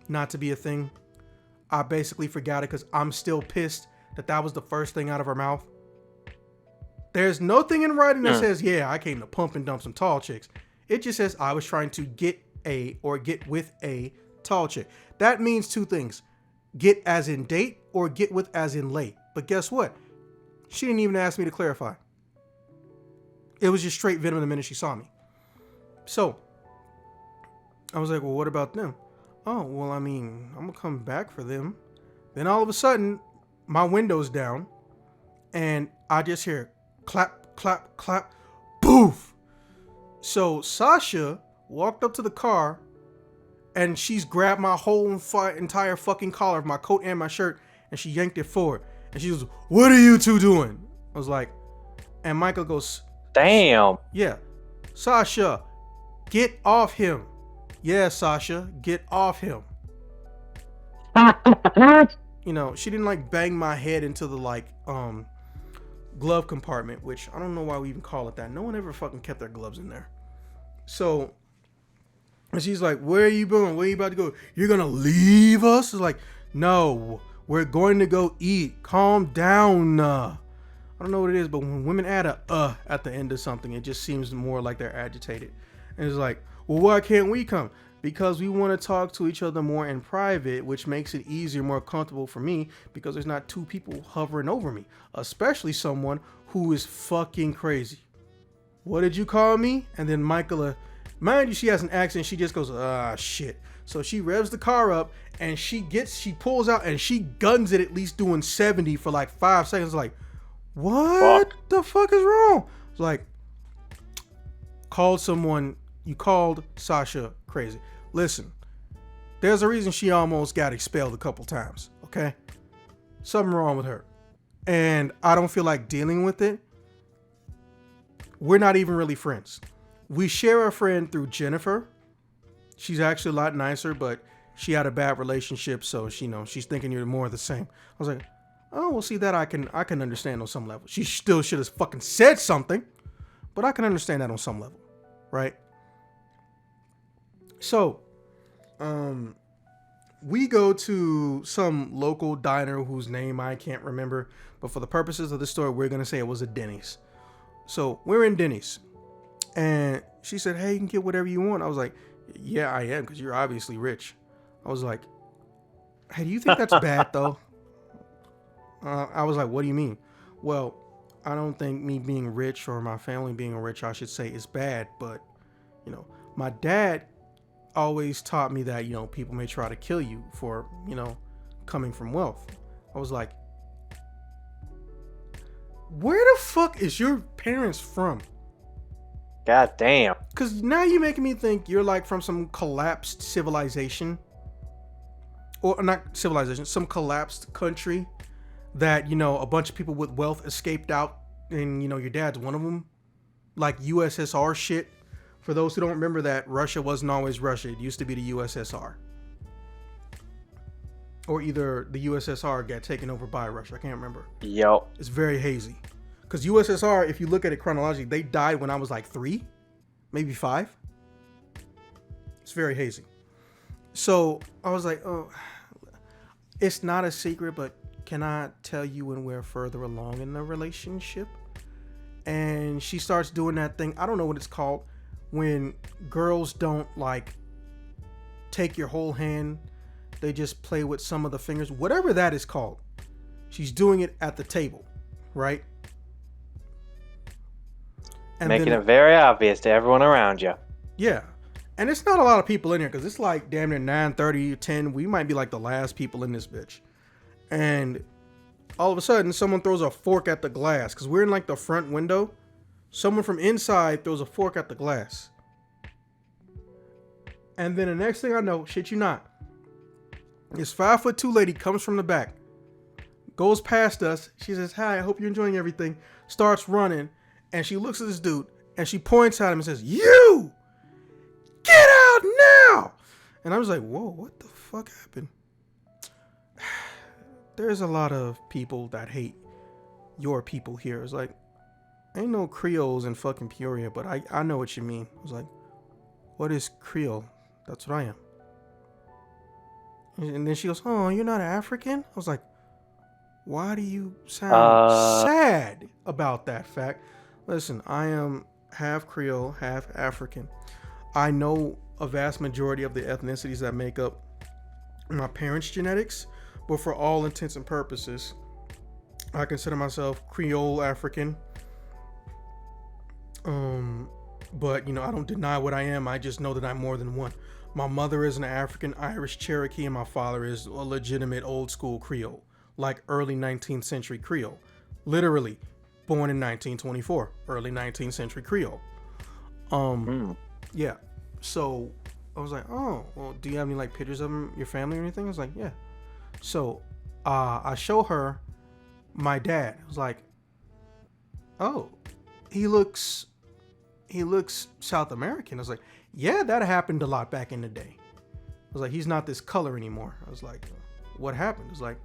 not to be a thing. I basically forgot it because I'm still pissed that was the first thing out of her mouth. There's nothing in writing that says, yeah, I came to pump and dump some tall chicks. It just says I was trying to get with a tall chick. That means two things. Get as in date or get with as in late. But guess what? She didn't even ask me to clarify. It was just straight venom the minute she saw me. So, I was like, well, what about them? Oh, well, I mean, I'm going to come back for them. Then all of a sudden, my window's down, and I just hear clap, clap, clap, poof. So Sasha walked up to the car, and she's grabbed my whole entire fucking collar of my coat and my shirt, and she yanked it forward. And she goes, what are you two doing? I was like, and Michael goes, damn. Yeah, Sasha, get off him. Yeah, Sasha, get off him. She didn't like bang my head into the glove compartment, which I don't know why we even call it that. No one ever fucking kept their gloves in there. So, and she's like, where are you going? Where are you about to go? You're going to leave us? It's like, no, we're going to go eat. Calm down. I don't know what it is, but when women add a at the end of something, it just seems more like they're agitated. And it's like, well, why can't we come? Because we want to talk to each other more in private, which makes it easier, more comfortable for me, because there's not two people hovering over me, especially someone who is fucking crazy. What did you call me? And then Michaela, mind you, she has an accent. She just goes, shit. So she revs the car up and she pulls out and she guns it at least doing 70 for like 5 seconds. Like, what the fuck is wrong? It's like, you called Sasha crazy. Listen, there's a reason she almost got expelled a couple times, okay? Something wrong with her. And I don't feel like dealing with it. We're not even really friends. We share a friend through Jennifer. She's actually a lot nicer, but she had a bad relationship, so she's thinking you're more of the same. I was like, oh, well, see, that I can understand on some level. She still should have fucking said something, but I can understand that on some level, right? So, we go to some local diner whose name I can't remember, but for the purposes of this story, we're going to say it was a Denny's. So, we're in Denny's, and she said, hey, you can get whatever you want. I was like, yeah, I am, because you're obviously rich. I was like, hey, do you think that's bad, though? I was like, what do you mean? Well, I don't think me being rich or my family being rich, I should say, is bad, but, my dad always taught me that, people may try to kill you for, coming from wealth. I was like, where the fuck is your parents from? God damn. Because now you're making me think you're like from some collapsed civilization. Or not civilization, some collapsed country that, a bunch of people with wealth escaped out. And, your dad's one of them. Like USSR shit. For those who don't remember that, Russia wasn't always Russia. It used to be the USSR. Or either the USSR got taken over by Russia. I can't remember. Yo. It's very hazy. Because USSR, if you look at it chronologically, they died when I was like 3, maybe 5. It's very hazy. So I was like, oh, it's not a secret, but can I tell you when we're further along in the relationship? And she starts doing that thing. I don't know what it's called. When girls don't like take your whole hand, they just play with some of the fingers, whatever that is called. She's doing it at the table, right? And making it very obvious to everyone around you. Yeah. And it's not a lot of people in here because it's like damn near 9:30, 10. We might be like the last people in this bitch. And all of a sudden, someone throws a fork at the glass because we're in like the front window. Someone from inside throws a fork at the glass. And then the next thing I know, shit you not, this 5'2" lady comes from the back, goes past us. She says, hi, I hope you're enjoying everything. Starts running. And she looks at this dude And she points at him and says, "You get out now!" And I was like, "Whoa, what the fuck happened?" There's a lot of people that hate your people here. It's like, ain't no Creoles in fucking Peoria, but I know what you mean. I was like, what is Creole? That's what I am. And then she goes, "Oh, you're not African?" I was like, why do you sound sad about that fact? Listen, I am half Creole, half African. I know a vast majority of the ethnicities that make up my parents' genetics, but for all intents and purposes, I consider myself Creole African. But I don't deny what I am. I just know that I'm more than one. My mother is an African Irish Cherokee, and my father is a legitimate old school Creole, like early 19th century Creole. Literally, born in 1924, early 19th century Creole. Yeah. So I was like, oh, well, do you have any like pictures of your family or anything? I was like, yeah. So I show her my dad. I was like, oh, he looks South American. I was like, yeah, that happened a lot back in the day. I was like, he's not this color anymore. I was like, what happened? It's like,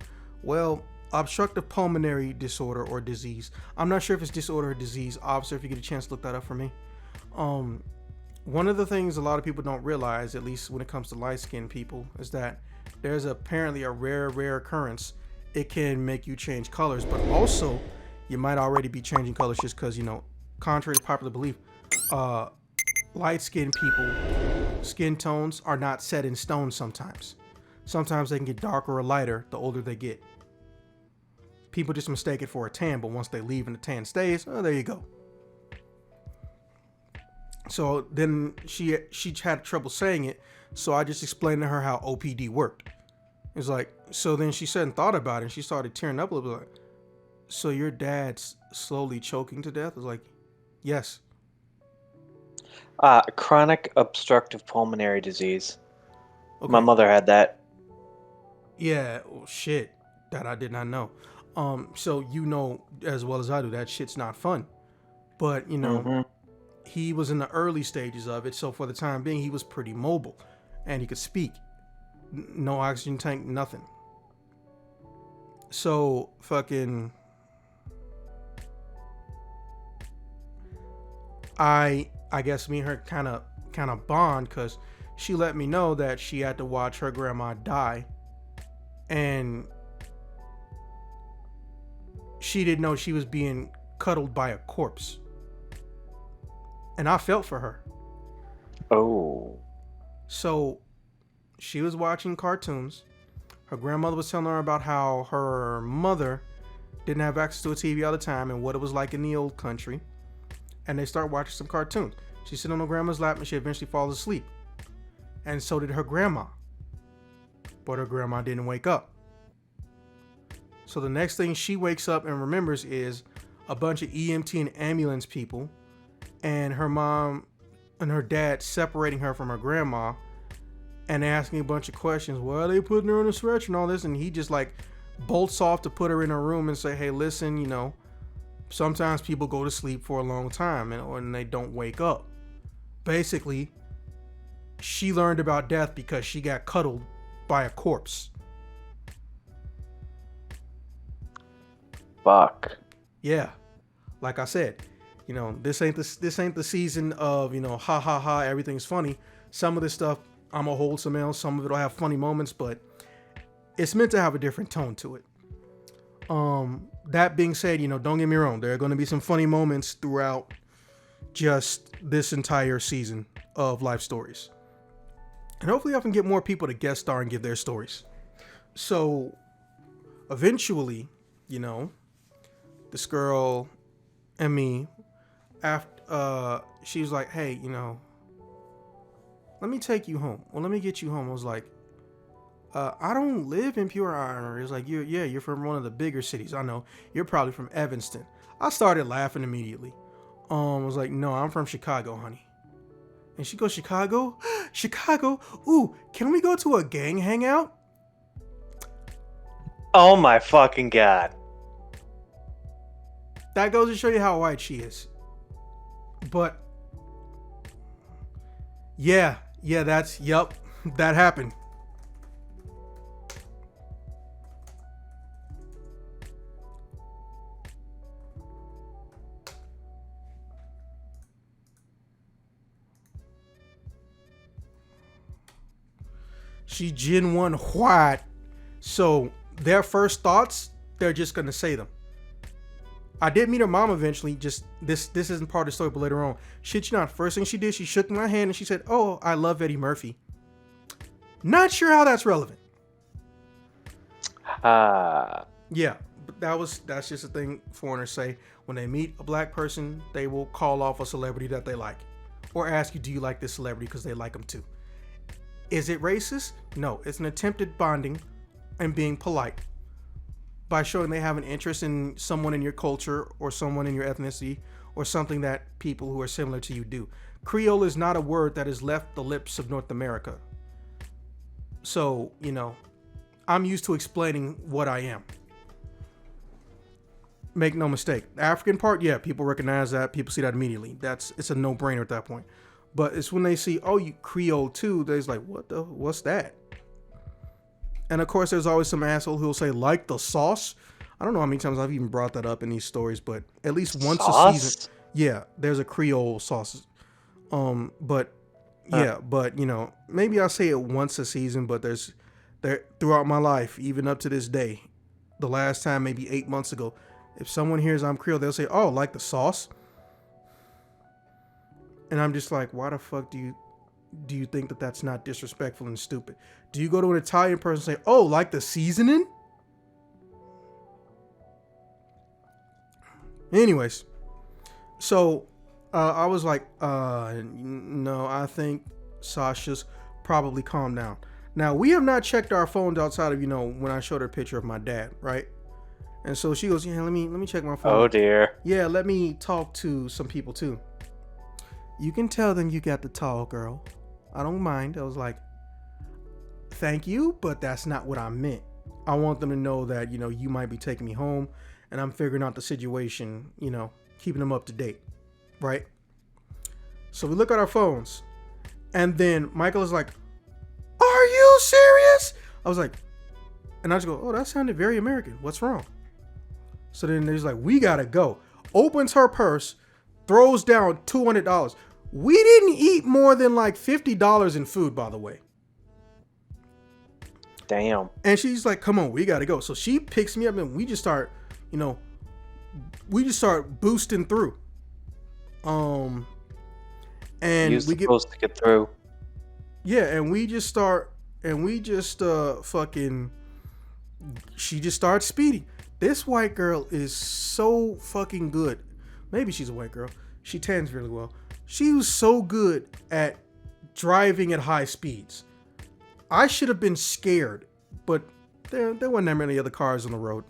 well, obstructive pulmonary disorder or disease. I'm not sure if it's disorder or disease. Officer, if you get a chance to look that up for me. One of the things a lot of people don't realize, at least when it comes to light-skinned people, is that there's apparently a rare occurrence. It can make you change colors, but also you might already be changing colors just because, contrary to popular belief, light-skinned people, skin tones are not set in stone sometimes. Sometimes they can get darker or lighter the older they get. People just mistake it for a tan, but once they leave and the tan stays, oh, there you go. So then she had trouble saying it, so I just explained to her how OPD worked. It's like, so then she said and thought about it, and she started tearing up a little bit. Like, so your dad's slowly choking to death? I was like, yes. Chronic obstructive pulmonary disease. Okay. My mother had that. Yeah, oh, shit. That I did not know. So as well as I do, that shit's not fun. But, he was in the early stages of it, so for the time being, he was pretty mobile. And he could speak. No oxygen tank, nothing. So, fucking... I guess me and her kind of bond, because she let me know that she had to watch her grandma die, and she didn't know she was being cuddled by a corpse, and I felt for her. Oh. So she was watching cartoons. Her grandmother was telling her about how her mother didn't have access to a TV all the time and what it was like in the old country. And they start watching some cartoons. She sit on her grandma's lap and she eventually falls asleep. And so did her grandma. But her grandma didn't wake up. So the next thing she wakes up and remembers is a bunch of EMT and ambulance people and her mom and her dad separating her from her grandma and asking a bunch of questions. Why are they putting her on a stretcher and all this? And he just like bolts off to put her in a room and say, hey, listen, sometimes people go to sleep for a long time and they don't wake up. Basically, she learned about death because she got cuddled by a corpse. Fuck. Yeah. Like I said, this ain't the season of, ha ha ha, everything's funny. Some of this stuff, I'm a wholesome man. Some of it'll have funny moments, but it's meant to have a different tone to it. That being said, don't get me wrong. There are going to be some funny moments throughout just this entire season of Life Stories. And hopefully I can get more people to guest star and give their stories. So eventually, this girl and me, after she was like, hey, let me take you home. Well, let me get you home. I was like, I don't live in Pure Iron. It was like, you're from one of the bigger cities. I know. You're probably from Evanston. I started laughing immediately. I was like, no, I'm from Chicago, honey. And she goes, Chicago? Chicago? Ooh, can we go to a gang hangout? Oh my fucking God. That goes to show you how white she is. But yeah, that happened. She Gen 1 white. So their first thoughts, they're just gonna say them. I did meet her mom eventually. Just this isn't part of the story, but later on, shit you not. First thing she did, she shook my hand and she said, "Oh, I love Eddie Murphy." Not sure how that's relevant. Yeah, but that's just a thing foreigners say when they meet a black person. They will call off a celebrity that they like, or ask you, "Do you like this celebrity?" Because they like them too. Is it racist? No, it's an attempted bonding and being polite by showing they have an interest in someone in your culture or someone in your ethnicity or something that people who are similar to you do. Creole is not a word that has left the lips of North America. So, I'm used to explaining what I am. Make no mistake. The African part, yeah, people recognize that. People see that immediately. It's a no-brainer at that point. But it's when they see, oh, you Creole too, they're like, what's that? And of course, there's always some asshole who'll say, like the sauce. I don't know how many times I've even brought that up in these stories, but at least once a season. Yeah, there's a Creole sauce. But yeah, but maybe I'll say it once a season, but there throughout my life, even up to this day, the last time maybe 8 months ago, if someone hears I'm Creole, they'll say, oh, like the sauce. And I'm just like, why the fuck do you think that that's not disrespectful and stupid? Do you go to an Italian person and say, oh, like the seasoning? Anyways, so I was like, no, I think Sasha's probably calmed down. Now, we have not checked our phones outside of, when I showed her a picture of my dad, right? And so she goes, yeah, let me check my phone. Oh, dear. Yeah, let me talk to some people, too. You can tell them you got the tall girl. I don't mind. I was like, thank you, but that's not what I meant. I want them to know that, you might be taking me home and I'm figuring out the situation, keeping them up to date, right? So we look at our phones and then Michael is like, are you serious? I was like, and I just go, oh, that sounded very American. What's wrong? So then there's like, we gotta go. Opens her purse, throws down $200. We didn't eat more than like $50 in food, by the way. Damn. And she's like, come on, we gotta go. So she picks me up and we just start boosting through. And you're supposed to get through. Yeah, and we just she just starts speeding. This white girl is so fucking good. Maybe she's a white girl. She tans really well. She was so good at driving at high speeds. I should have been scared, but there wasn't that many other cars on the road.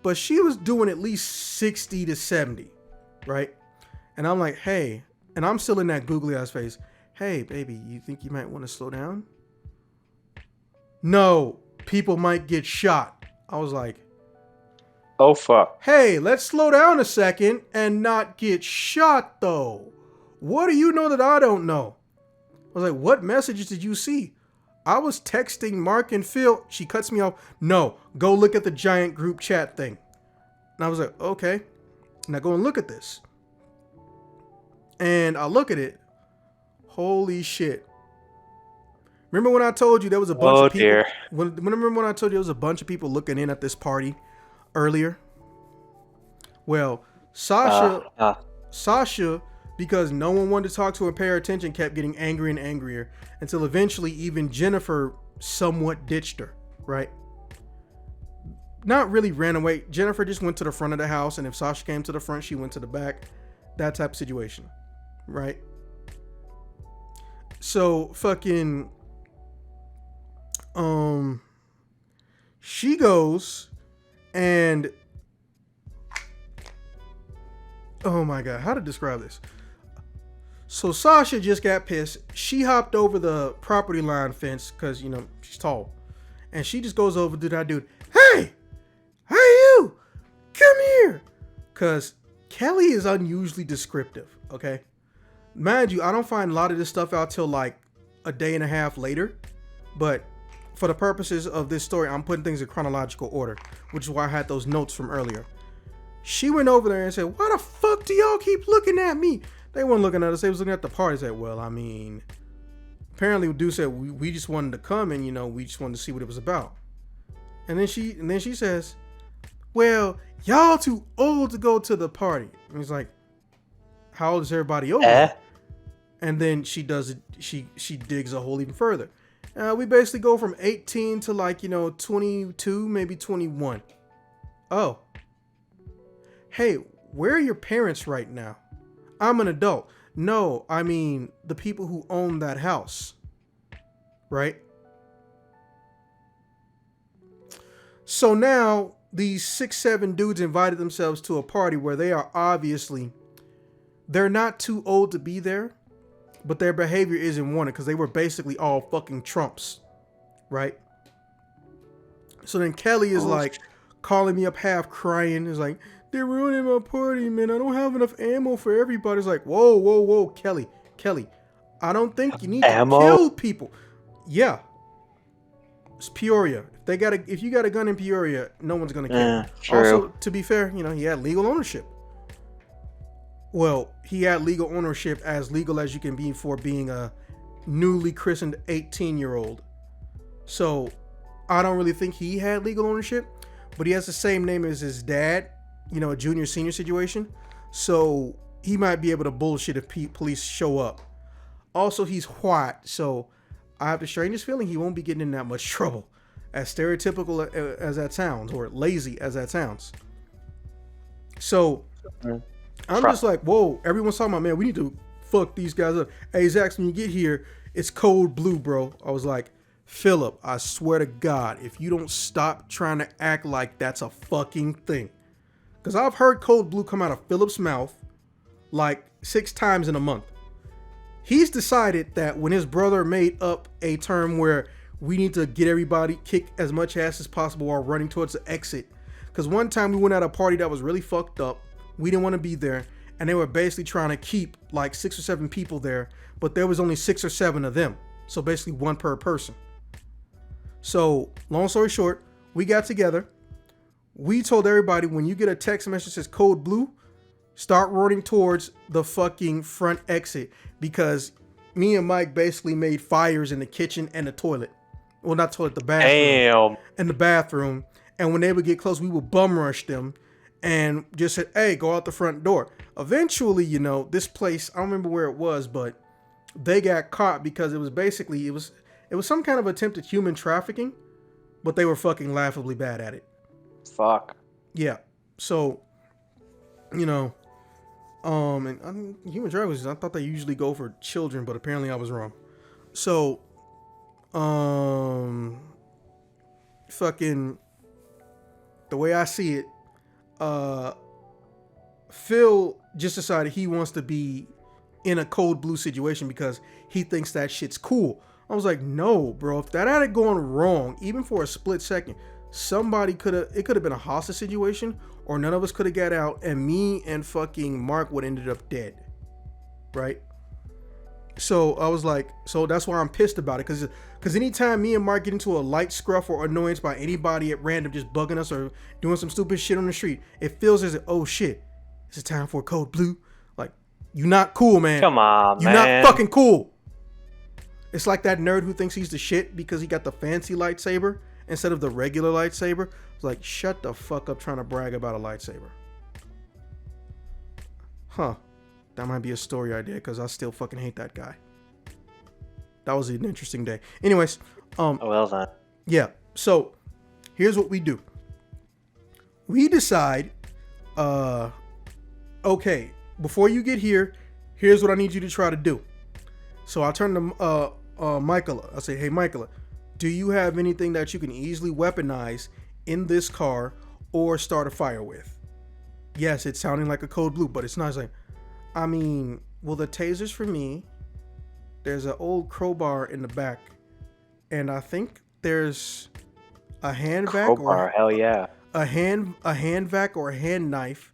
But she was doing at least 60 to 70, right? And I'm like, hey, and I'm still in that googly ass face. Hey, baby, you think you might want to slow down? No, people might get shot. I was like, oh, fuck. Hey, let's slow down a second and not get shot, though. What do you know that I don't know? I was like, what messages did you see? I was texting Mark and Phil. She cuts me off. No, go look at the giant group chat thing. And I was like, okay. Now go and look at this. And I look at it. Holy shit. Remember when I told you there was a bunch of people? Dear. Remember when I told you there was a bunch of people looking in at this party earlier? Well, Sasha, because no one wanted to talk to her, pay her attention, kept getting angrier and angrier until eventually even Jennifer somewhat ditched her, right? Not really ran away. Jennifer just went to the front of the house, and if Sasha came to the front, she went to the back. That type of situation, right? So fucking she goes and oh my god, how to describe this? So Sasha just got pissed. She hopped over the property line fence because she's tall, and she just goes over to that dude. Hey you, come here, because Kelly is unusually descriptive. Okay, Mind you, I don't find a lot of this stuff out till like a day and a half later. But for the purposes of this story, I'm putting things in chronological order, which is why I had those notes from earlier. She went over there and said, "Why the fuck do y'all keep looking at me?" They weren't looking at us. They was looking at the party. I said, "Well, I mean, apparently dude said we just wanted to come and, you know, we just wanted to see what it was about." And then she says, "Well, y'all too old to go to the party." And he's like, "How old is everybody over there?" And then she does it. She digs a hole even further. We basically go from 18 to like, you know, 22, maybe 21. Oh. Hey, where are your parents right now? I'm an adult. No, I mean the people who own that house. Right? So now these 6-7 dudes invited themselves to a party where they are obviously, they're not too old to be there, but their behavior isn't wanted because they were basically all fucking Trumps, right? So then Kelly is like calling me up half crying. Is like, "They're ruining my party, man. I don't have enough ammo for everybody." It's like, whoa, Kelly. I don't think you need to kill people. Yeah. It's Peoria. If you got a gun in Peoria, no one's gonna care. True. Also, to be fair, you know, he had legal ownership. Well, he had legal ownership as legal as you can be for being a newly christened 18-year-old. So I don't really think he had legal ownership, but he has the same name as his dad, you know, a junior senior situation. So he might be able to bullshit if police show up. Also, he's white, so I have the strangest feeling he won't be getting in that much trouble, as stereotypical as that sounds, or lazy as that sounds. So I'm just like, whoa, everyone's talking about, man, we need to fuck these guys up. Hey, Zach, when you get here, it's code blue, bro. I was like, Philip, I swear to God, if you don't stop trying to act like that's a fucking thing. Because I've heard code blue come out of Philip's mouth like 6 times in a month. He's decided that when his brother made up a term where we need to get everybody, kick as much ass as possible while running towards the exit. Because one time we went at a party that was really fucked up. We didn't want to be there, and they were basically trying to keep like 6 or 7 people there, but there was only 6 or 7 of them. So basically 1 per person. So long story short, we got together. We told everybody, when you get a text message that says code blue, start running towards the fucking front exit, because me and Mike basically made fires in the kitchen and the toilet. Well, not toilet, the bathroom. And the bathroom. And when they would get close, we would bum rush them and just said, "Hey, go out the front door." Eventually, you know, this place, I don't remember where it was, but they got caught because it was basically, it was some kind of attempted human trafficking, but they were fucking laughably bad at it. Fuck. Yeah. So, you know, and I mean, human trafficking, I thought they usually go for children, but apparently I was wrong. So, fucking, the way I see it, Phil just decided he wants to be in a code blue situation because he thinks that shit's cool. I was like, no, bro. If that had gone wrong, even for a split second, it could have been a hostage situation, or none of us could have got out, and me and fucking Mark would have ended up dead. Right? So I was like, so that's why I'm pissed about it, because anytime me and Mark get into a light scruff or annoyance by anybody at random just bugging us or doing some stupid shit on the street, it feels as if, oh shit, it's a time for code blue. Like, you not cool, man. Come on, you man. Not fucking cool. It's like that nerd who thinks he's the shit because he got the fancy lightsaber instead of the regular lightsaber. It's like, shut the fuck up trying to brag about a lightsaber. Huh. That might be a story idea, because I still fucking hate that guy. That was an interesting day. Anyways, well done. Yeah. So here's what we do. We decide, okay, before you get here, here's what I need you to try to do. So I turn to Michaela. I say, hey, Michaela, do you have anything that you can easily weaponize in this car or start a fire with? Yes, it's sounding like a code blue, but it's not. It's like, I mean, well, the taser's for me. There's an old crowbar in the back, and I think there's a hand vac hell yeah, a hand vac or a hand knife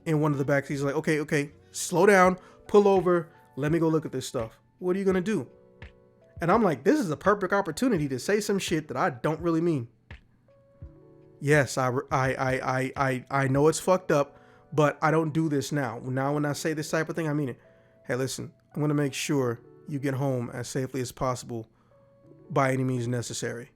in one of the backs. He's like, okay, slow down, pull over, Let me go look at this stuff. What are you gonna do? And I'm like, this is a perfect opportunity to say some shit that I don't really mean. Yes, I know it's fucked up, but I don't do this now. Now when I say this type of thing, I mean it. Hey, listen, I'm gonna make sure you get home as safely as possible by any means necessary.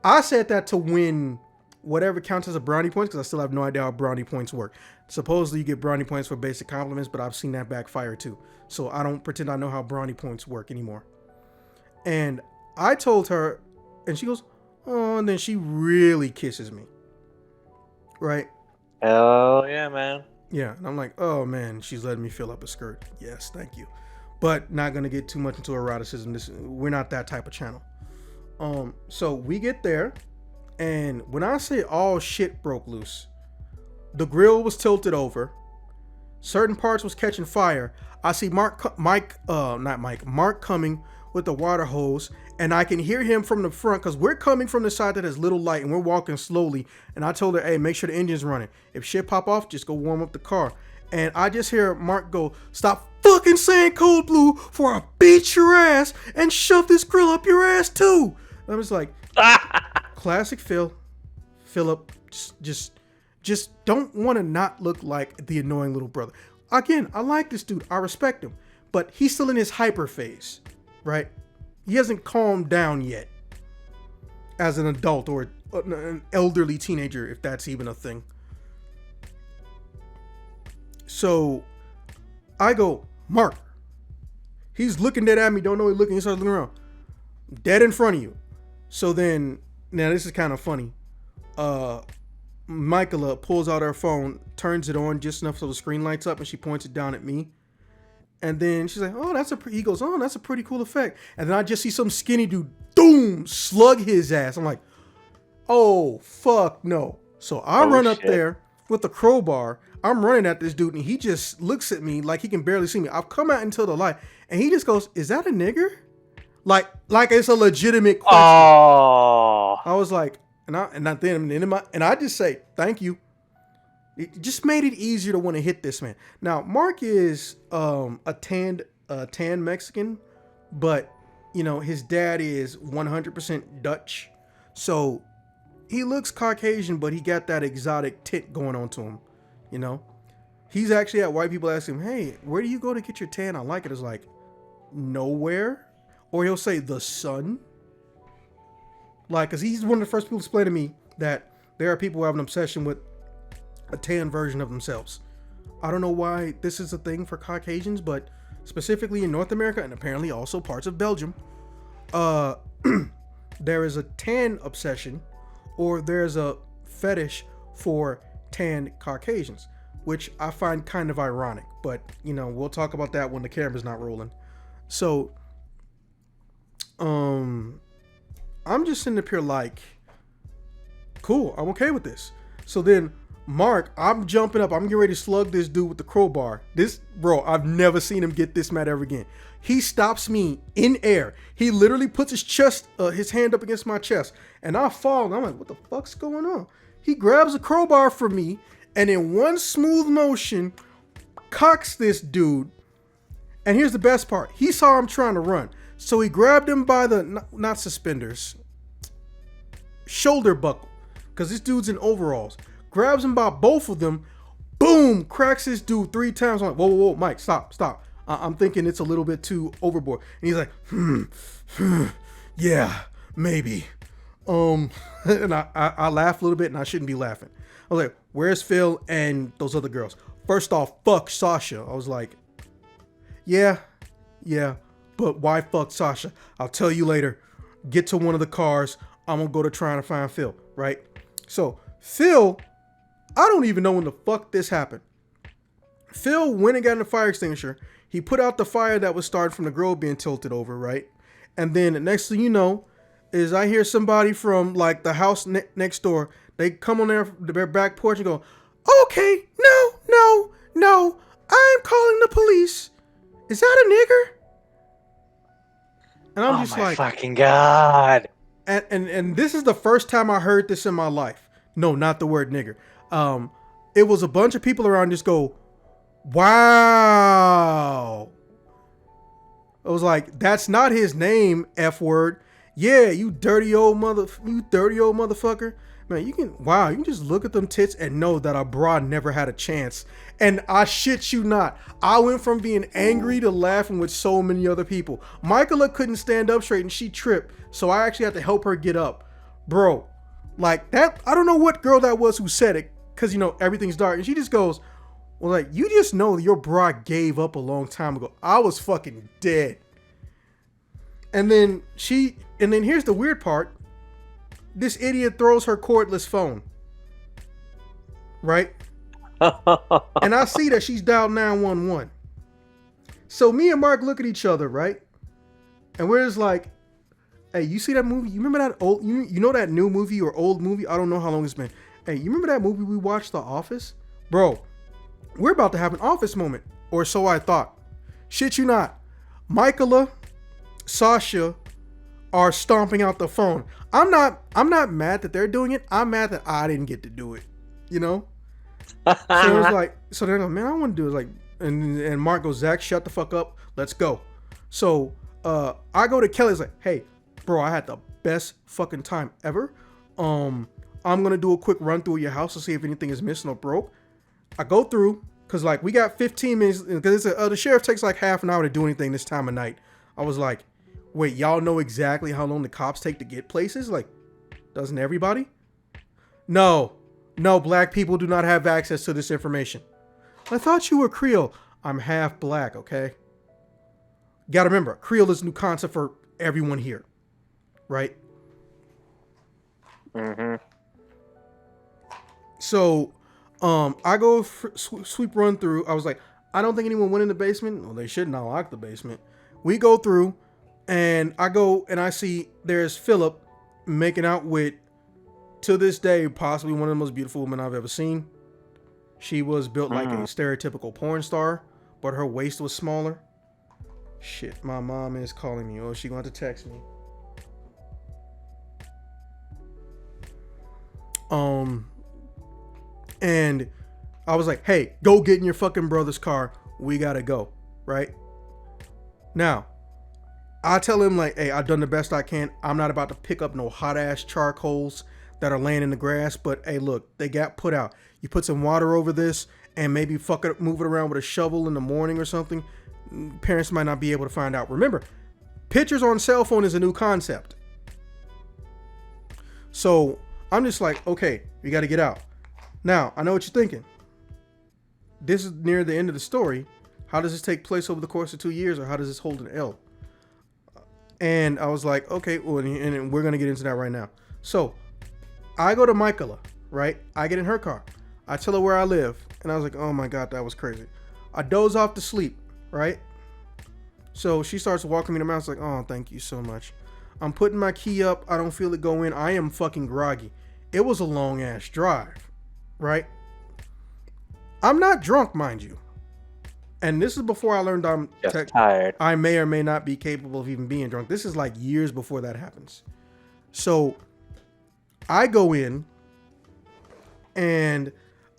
I said that to win whatever counts as a brownie points, because I still have no idea how brownie points work. Supposedly you get brownie points for basic compliments, but I've seen that backfire too. So I don't pretend I know how brownie points work anymore. And I told her, and she goes, oh, and then she really kisses me. Right? Hell yeah, man. Yeah. And I'm like, oh man, she's letting me fill up a skirt. Yes, thank you. But not gonna get too much into eroticism. We're not that type of channel. So we get there, and when I say all shit broke loose, the grill was tilted over, certain parts was catching fire. I see Mark coming with the water hose, and I can hear him from the front because we're coming from the side that has little light and we're walking slowly. And I told her, hey, make sure the engine's running. If shit pop off, just go warm up the car. And I just hear Mark go, stop fucking saying Cold Blue, for I beat your ass and shove this grill up your ass too. I was like, classic Philip, just don't want to not look like the annoying little brother. Again, I like this dude. I respect him. But he's still in his hyper phase, right? He hasn't calmed down yet as an adult or an elderly teenager, if that's even a thing. So I go, Mark. He's looking dead at me. Don't know he's looking. He starts looking around. Dead in front of you. So then, now this is kind of funny. Michaela pulls out her phone, turns it on just enough so the screen lights up, and she points it down at me. And then she's like, oh, he goes, oh, that's a pretty cool effect. And then I just see some skinny dude, boom, slug his ass. I'm like, oh, fuck no. So I run up there with the crowbar. I'm running at this dude, and he just looks at me like he can barely see me. I've come out until the light, and he just goes, is that a nigger? Like it's a legitimate question. Oh. I was like, and I just say, thank you. It just made it easier to want to hit this man. Now, Mark is a tan Mexican, but you know, his dad is 100% Dutch. So he looks Caucasian, but he got that exotic tint going on to him. You know, he's actually at white people ask him, hey, where do you go to get your tan? I like it. It's like, nowhere. Or he'll say the sun. Like, because he's one of the first people to explain to me that there are people who have an obsession with a tan version of themselves. I don't know why this is a thing for Caucasians, but specifically in North America and apparently also parts of Belgium, there is a tan obsession, or there's a fetish for tan Caucasians, which I find kind of ironic, but you know, we'll talk about that when the camera's not rolling. So I'm just sitting up here like, cool, I'm okay with this. So then Mark, I'm jumping up, I'm getting ready to slug this dude with the crowbar. I've never seen him get this mad ever again. He stops me in air. He literally puts his hand up against my chest, and I fall, and I'm like, what the fuck's going on? He grabs a crowbar from me, and in one smooth motion, cocks this dude. And here's the best part. He saw him trying to run. So he grabbed him by the, not suspenders, shoulder buckle, because this dude's in overalls. Grabs him by both of them, boom, cracks this dude 3 times. I'm like, whoa, Mike, stop. I'm thinking it's a little bit too overboard. And he's like, yeah, maybe. And I laughed a little bit, and I shouldn't be laughing. I was like, where's Phil and those other girls? First off, fuck Sasha. I was like, yeah, but why fuck Sasha? I'll tell you later. Get to one of the cars. I'm gonna go to trying to find Phil, right? So Phil, I don't even know when the fuck this happened. Phil went and got a fire extinguisher. He put out the fire that was started from the grill being tilted over, right? And then the next thing you know is I hear somebody from like the house next door. They come on their back porch and go, okay, no, I'm calling the police. Is that a nigger? And I'm just like, fucking God. And this is the first time I heard this in my life. No, not the word nigger. It was a bunch of people around just go, Wow. I was like, that's not his name, F word. Yeah, you dirty old motherfucker. Man, you can just look at them tits and know that a broad never had a chance. And I shit you not, I went from being angry to laughing with so many other people. Michaela couldn't stand up straight and she tripped, so I actually had to help her get up. Bro, like that, I don't know what girl that was who said it, because everything's dark. And she just goes, well, like, you just know your bra gave up a long time ago. I was fucking dead. And then here's the weird part. This idiot throws her cordless phone. Right? And I see that she's dialed 911. So me and Mark look at each other, right? And we're just like, hey, you see that movie? You remember that old, you know that new movie or old movie? I don't know how long it's been. Hey, you remember that movie we watched, The Office? Bro, we're about to have an office moment, or so I thought. Shit you not. Michaela, Sasha are stomping out the phone. I'm not mad that they're doing it. I'm mad that I didn't get to do it. So it was like, so they're like, man, I want to do it. Like, and Mark goes, Zach, shut the fuck up. Let's go. So I go to Kelly's like, hey, bro, I had the best fucking time ever. I'm gonna do a quick run through your house to see if anything is missing or broke. I go through, because like we got 15 minutes, because the sheriff takes like half an hour to do anything this time of night. I was like, wait, y'all know exactly how long the cops take to get places? Like, doesn't everybody? No, black people do not have access to this information. I thought you were Creole. I'm half black, okay? Gotta remember, Creole is a new concept for everyone here, right? Mm-hmm. So, I go sweep run through. I was like, I don't think anyone went in the basement. Well, they should not lock the basement. We go through, and I go and I see there's Philip making out with, to this day, possibly one of the most beautiful women I've ever seen. She was built like a stereotypical porn star, but her waist was smaller. Shit, my mom is calling me. Oh, she going to text me. And I was like, hey, go get in your fucking brother's car. We gotta go, right? Now, I tell him like, hey, I've done the best I can. I'm not about to pick up no hot ass charcoals that are laying in the grass, but hey, look, they got put out. You put some water over this and maybe move it around with a shovel in the morning or something. Parents might not be able to find out. Remember, pictures on cell phone is a new concept. So I'm just like, okay, we got to get out. Now, I know what you're thinking. This is near the end of the story. How does this take place over the course of 2 years, or how does this hold an L? And I was like, okay, well, and we're going to get into that right now. So I go to Michaela, right? I get in her car. I tell her where I live. And I was like, oh my God, that was crazy. I doze off to sleep, right? So she starts walking me to the house like, oh, thank you so much. I'm putting my key up. I don't feel it go in. I am fucking groggy. It was a long ass drive, right? I'm not drunk, mind you. And this is before I learned I'm just tired. I may or may not be capable of even being drunk. This is like years before that happens. So I go in and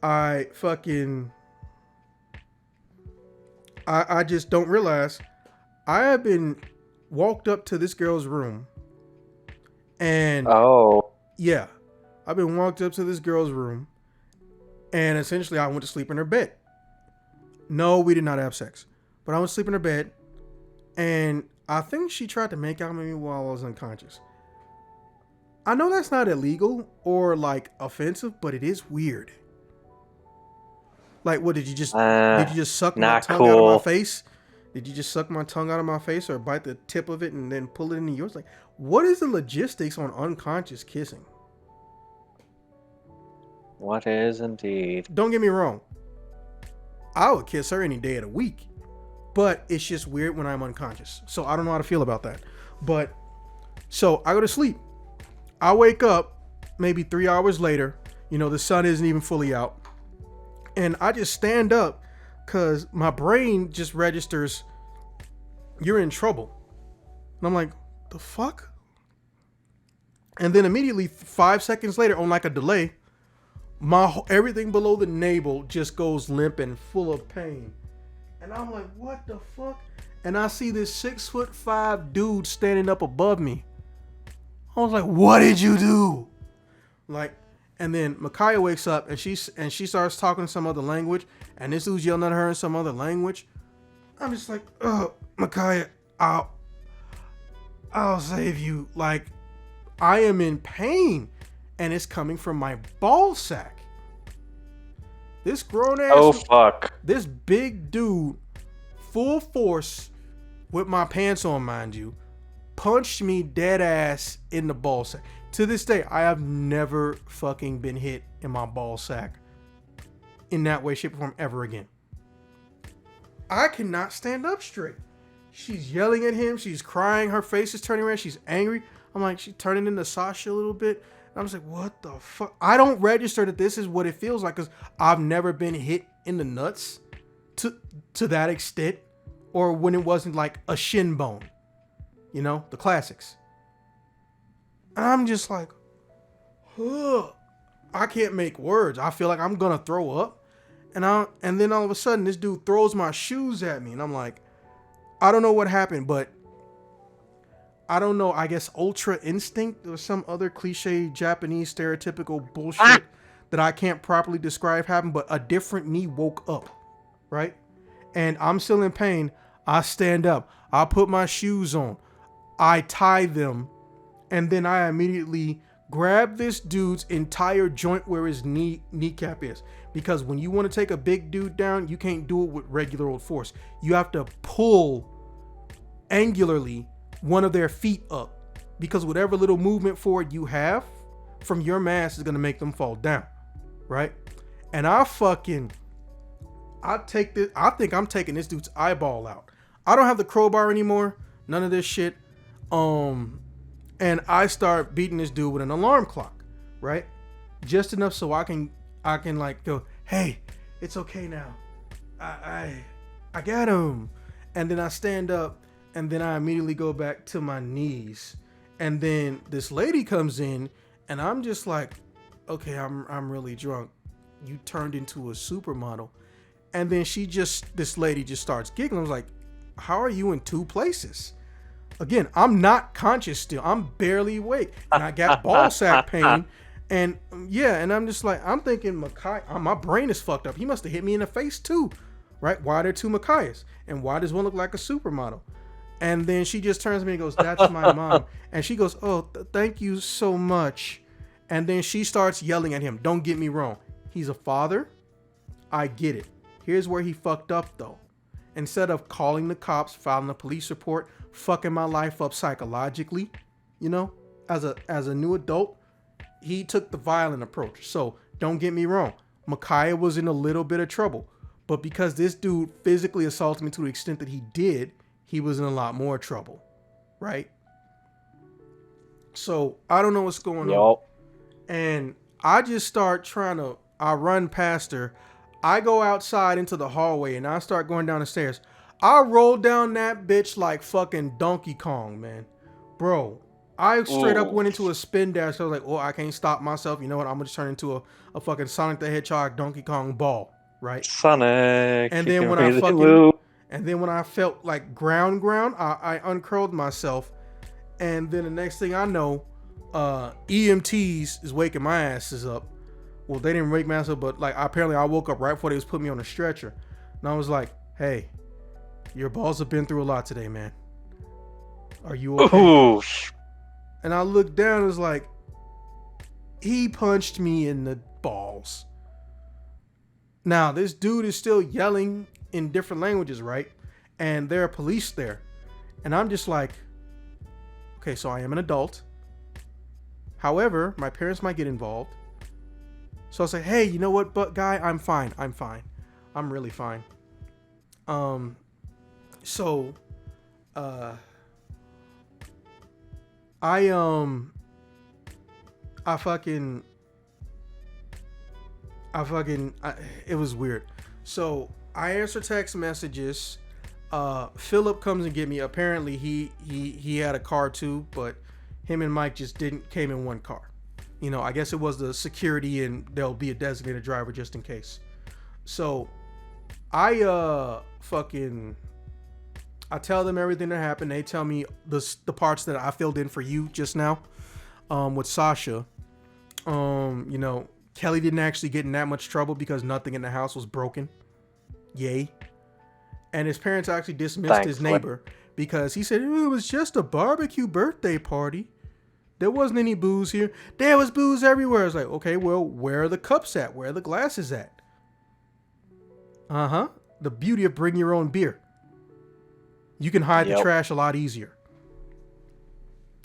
I just don't realize I have been walked up to this girl's room. And yeah, I've been walked up to this girl's room, and essentially I went to sleep in her bed. No, we did not have sex, but I went to sleep in her bed, and I think she tried to make out with me while I was unconscious. I know that's not illegal or like offensive, but it is weird. Like, what did you just suck my tongue out of my face? Did you just suck my tongue out of my face, or bite the tip of it and then pull it into yours? Like, what is the logistics on unconscious kissing? What is indeed. Don't get me wrong. I would kiss her any day of the week, but it's just weird when I'm unconscious. So I don't know how to feel about that. But so I go to sleep. I wake up maybe 3 hours later. The sun isn't even fully out. And I just stand up because my brain just registers, you're in trouble. And I'm like, the fuck? And then immediately 5 seconds later, on like a delay, Everything below the navel just goes limp and full of pain. And I'm like, what the fuck? And I see this 6'5" dude standing up above me. I was like, what did you do? Like, and then Micaiah wakes up and she starts talking some other language, and this dude's yelling at her in some other language. I'm just like, oh, Micaiah, I'll save you. Like, I am in pain, and it's coming from my ball sack. This grown ass. Oh fuck. This big dude, full force, with my pants on, mind you, punched me dead ass in the ball sack. To this day, I have never fucking been hit in my ball sack in that way, shape, or form ever again. I cannot stand up straight. She's yelling at him. She's crying. Her face is turning red. She's angry. I'm like, she's turning into Sasha a little bit. And I'm just like, what the fuck? I don't register that this is what it feels like because I've never been hit in the nuts to that extent, or when it wasn't like a shin bone. You know, the classics. And I'm just like, ugh. I can't make words. I feel like I'm gonna throw up. And then all of a sudden this dude throws my shoes at me, and I'm like, I don't know what happened, but I don't know, I guess ultra instinct or some other cliche Japanese stereotypical bullshit that I can't properly describe happened, but a different me woke up, right? And I'm still in pain. I stand up. I put my shoes on. I tie them. And then I immediately grab this dude's entire joint where his kneecap is. Because when you want to take a big dude down, you can't do it with regular old force. You have to pull angularly one of their feet up. Because whatever little movement forward you have from your mass is going to make them fall down. Right? And I think I'm taking this dude's eyeball out. I don't have the crowbar anymore. None of this shit. And I start beating this dude with an alarm clock, right? Just enough so I can like go, hey, it's okay now. I got him. And then I stand up, and then I immediately go back to my knees. And then this lady comes in, and I'm just like, okay, I'm really drunk. You turned into a supermodel. And then this lady just starts giggling. I was like, how are you in two places? Again, I'm not conscious still. I'm barely awake. And I got ball sack pain. And yeah, and I'm just like, I'm thinking my brain is fucked up. He must have hit me in the face too. Right? Why are there two Micaiahs? And why does one look like a supermodel? And then she just turns to me and goes, that's my mom. And she goes, oh, thank you so much. And then she starts yelling at him. Don't get me wrong. He's a father. I get it. Here's where he fucked up though. Instead of calling the cops, filing a police report, fucking my life up psychologically, you know, as a new adult, he took the violent approach. So don't get me wrong. Micaiah was in a little bit of trouble. But because this dude physically assaulted me to the extent that he did, he was in a lot more trouble. Right? So I don't know what's going on. And I just start I run past her. I go outside into the hallway and I start going down the stairs. I roll down that bitch like fucking Donkey Kong, man. Bro, I straight up went into a spin dash. I was like, oh, I can't stop myself. You know what? I'm going to turn into a fucking Sonic the Hedgehog Donkey Kong ball, right? Sonic. And then when I felt like ground, I uncurled myself. And then the next thing I know, EMTs is waking my asses up. Well, they didn't wake my ass up, but like apparently I woke up right before they was putting me on a stretcher. And I was like, hey, your balls have been through a lot today, man. Are you okay? Ooh. And I looked down and was like, he punched me in the balls. Now, this dude is still yelling in different languages, right? And there are police there. And I'm just like, okay, so I am an adult. However, my parents might get involved. So I say, hey, you know what, but guy, I'm fine. I'm really fine. So, it was weird. So I answer text messages. Philip comes and get me. Apparently he had a car too, but him and Mike just came in one car. I guess it was the security, and there'll be a designated driver just in case. So I I tell them everything that happened. They tell me the parts that I filled in for you just now, with Sasha. Kelly didn't actually get in that much trouble because nothing in the house was broken. Yay. And his parents actually dismissed his neighbor because he said it was just a barbecue birthday party. There wasn't any booze here. There was booze everywhere. I was like, okay, well, where are the cups at? Where are the glasses at? Uh-huh. The beauty of bring your own beer. You can hide the trash a lot easier.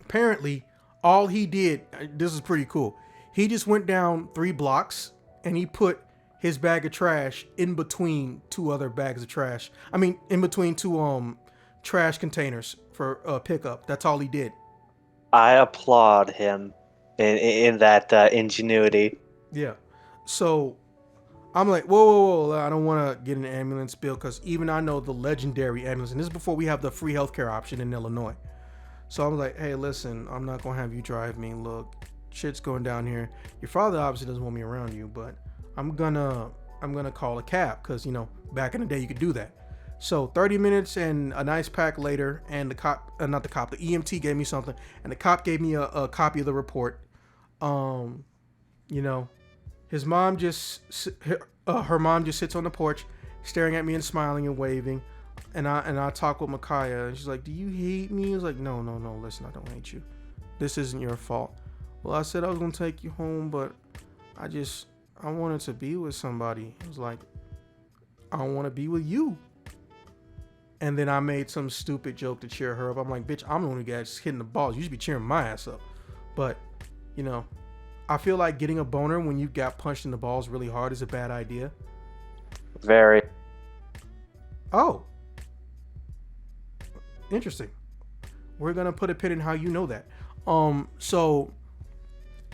Apparently, all he did, this is pretty cool. He just went down 3 blocks and he put his bag of trash in between 2 other bags of trash. I mean, in between 2 trash containers for pickup. That's all he did. I applaud him in that ingenuity. Yeah. So I'm like, whoa. I don't want to get an ambulance bill because even I know the legendary ambulance, and this is before we have the free healthcare option in Illinois. So I'm like, hey, listen, I'm not going to have you drive me. Look, shit's going down here. Your father obviously doesn't want me around you, but I'm gonna call a cab because, back in the day you could do that. So 30 minutes and a nice pack later, and the EMT gave me something, and the cop gave me a copy of the report. His mom her mom just sits on the porch, staring at me and smiling and waving, and I talk with Micaiah, and she's like, "Do you hate me?" I was like, "No, listen, I don't hate you. This isn't your fault." Well, I said I was gonna take you home, but I wanted to be with somebody. I was like, I want to be with you. And then I made some stupid joke to cheer her up. I'm like, bitch, I'm the one who gets hitting the balls. You should be cheering my ass up. But, I feel like getting a boner when you got punched in the balls really hard is a bad idea. Very. Oh. Interesting. We're going to put a pin in how you know that. So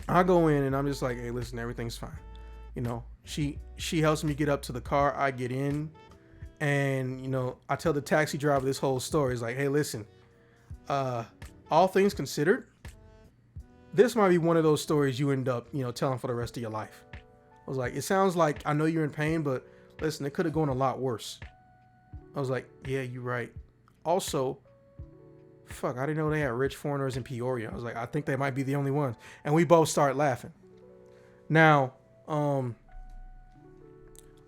I go in and I'm just like, hey, listen, everything's fine. She helps me get up to the car. I get in. And, I tell the taxi driver this whole story. It's like, hey, listen, all things considered, this might be one of those stories you end up, telling for the rest of your life. I was like, it sounds like I know you're in pain, but listen, it could have gone a lot worse. I was like, yeah, you're right. Also, fuck, I didn't know they had rich foreigners in Peoria. I was like, I think they might be the only ones. And we both start laughing. Now,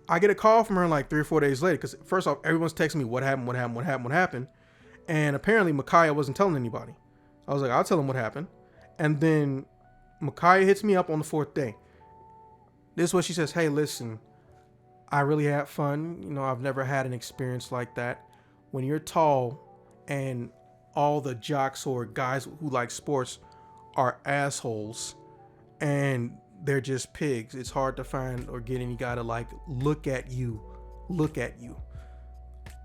I get a call from her like 3 or 4 days later because first off, everyone's texting me what happened. And apparently Micaiah wasn't telling anybody. I was like, I'll tell him what happened. And then Micaiah hits me up on the 4th day. This is what she says. Hey, listen, I really had fun. I've never had an experience like that. When you're tall and all the jocks or guys who like sports are assholes and they're just pigs, it's hard to find or get any guy to like look at you.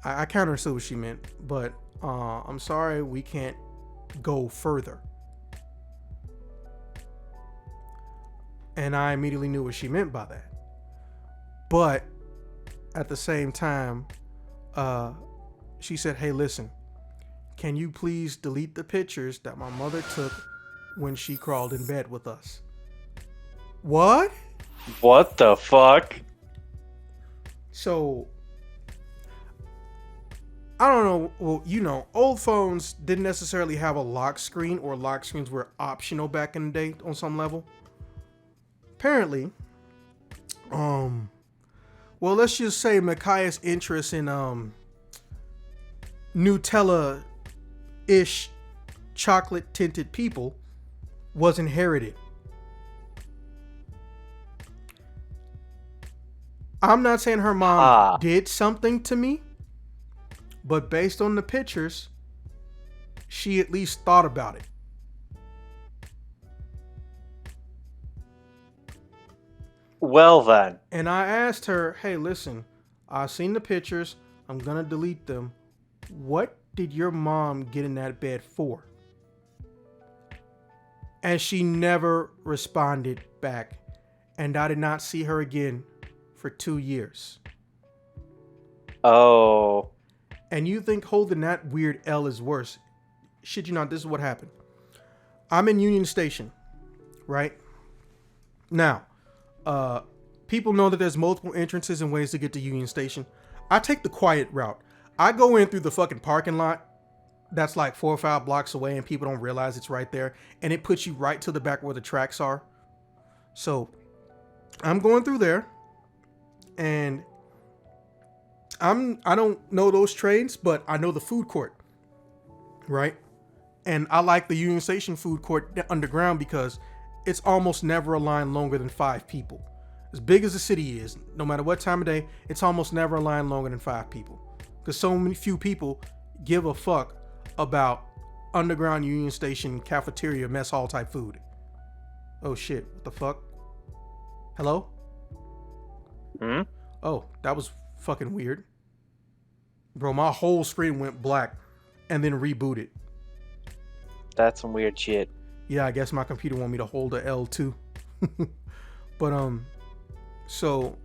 I kind of understood what she meant, but I'm sorry, we can't go further. And I immediately knew what she meant by that. But at the same time, she said, hey, listen, can you please delete the pictures that my mother took when she crawled in bed with us? What? What the fuck? So, I don't know. Well, old phones didn't necessarily have a lock screen, or lock screens were optional back in the day on some level. Apparently, well, let's just say Micaiah's interest in Nutella-ish chocolate tinted people was inherited. I'm not saying her mom did something to me, but based on the pictures, she at least thought about it. Well then. And I asked her, hey, listen, I've seen the pictures. I'm going to delete them. What did your mom get in that bed for? And she never responded back. And I did not see her again for 2 years. Oh. And you think holding that weird L is worse. Shit you not, this is what happened. I'm in Union Station, right? Now, uh, people know that there's multiple entrances and ways to get to Union Station. I take the quiet route. I go in through the fucking parking lot that's like 4 or 5 blocks away, and people don't realize it's right there, and it puts you right to the back where the tracks are. So I'm going through there, and I don't know those trains, but I know the food court, right? And I like the Union Station food court underground because it's almost never a line longer than 5 people. As big as the city is, no matter what time of day, it's almost never a line longer than 5 people. Because so many few people give a fuck about underground Union Station cafeteria mess hall type food. Oh shit, what the fuck? Hello? Hmm? Oh, that was fucking weird. Bro, my whole screen went black and then rebooted. That's some weird shit. Yeah, I guess my computer want me to hold a L2. But so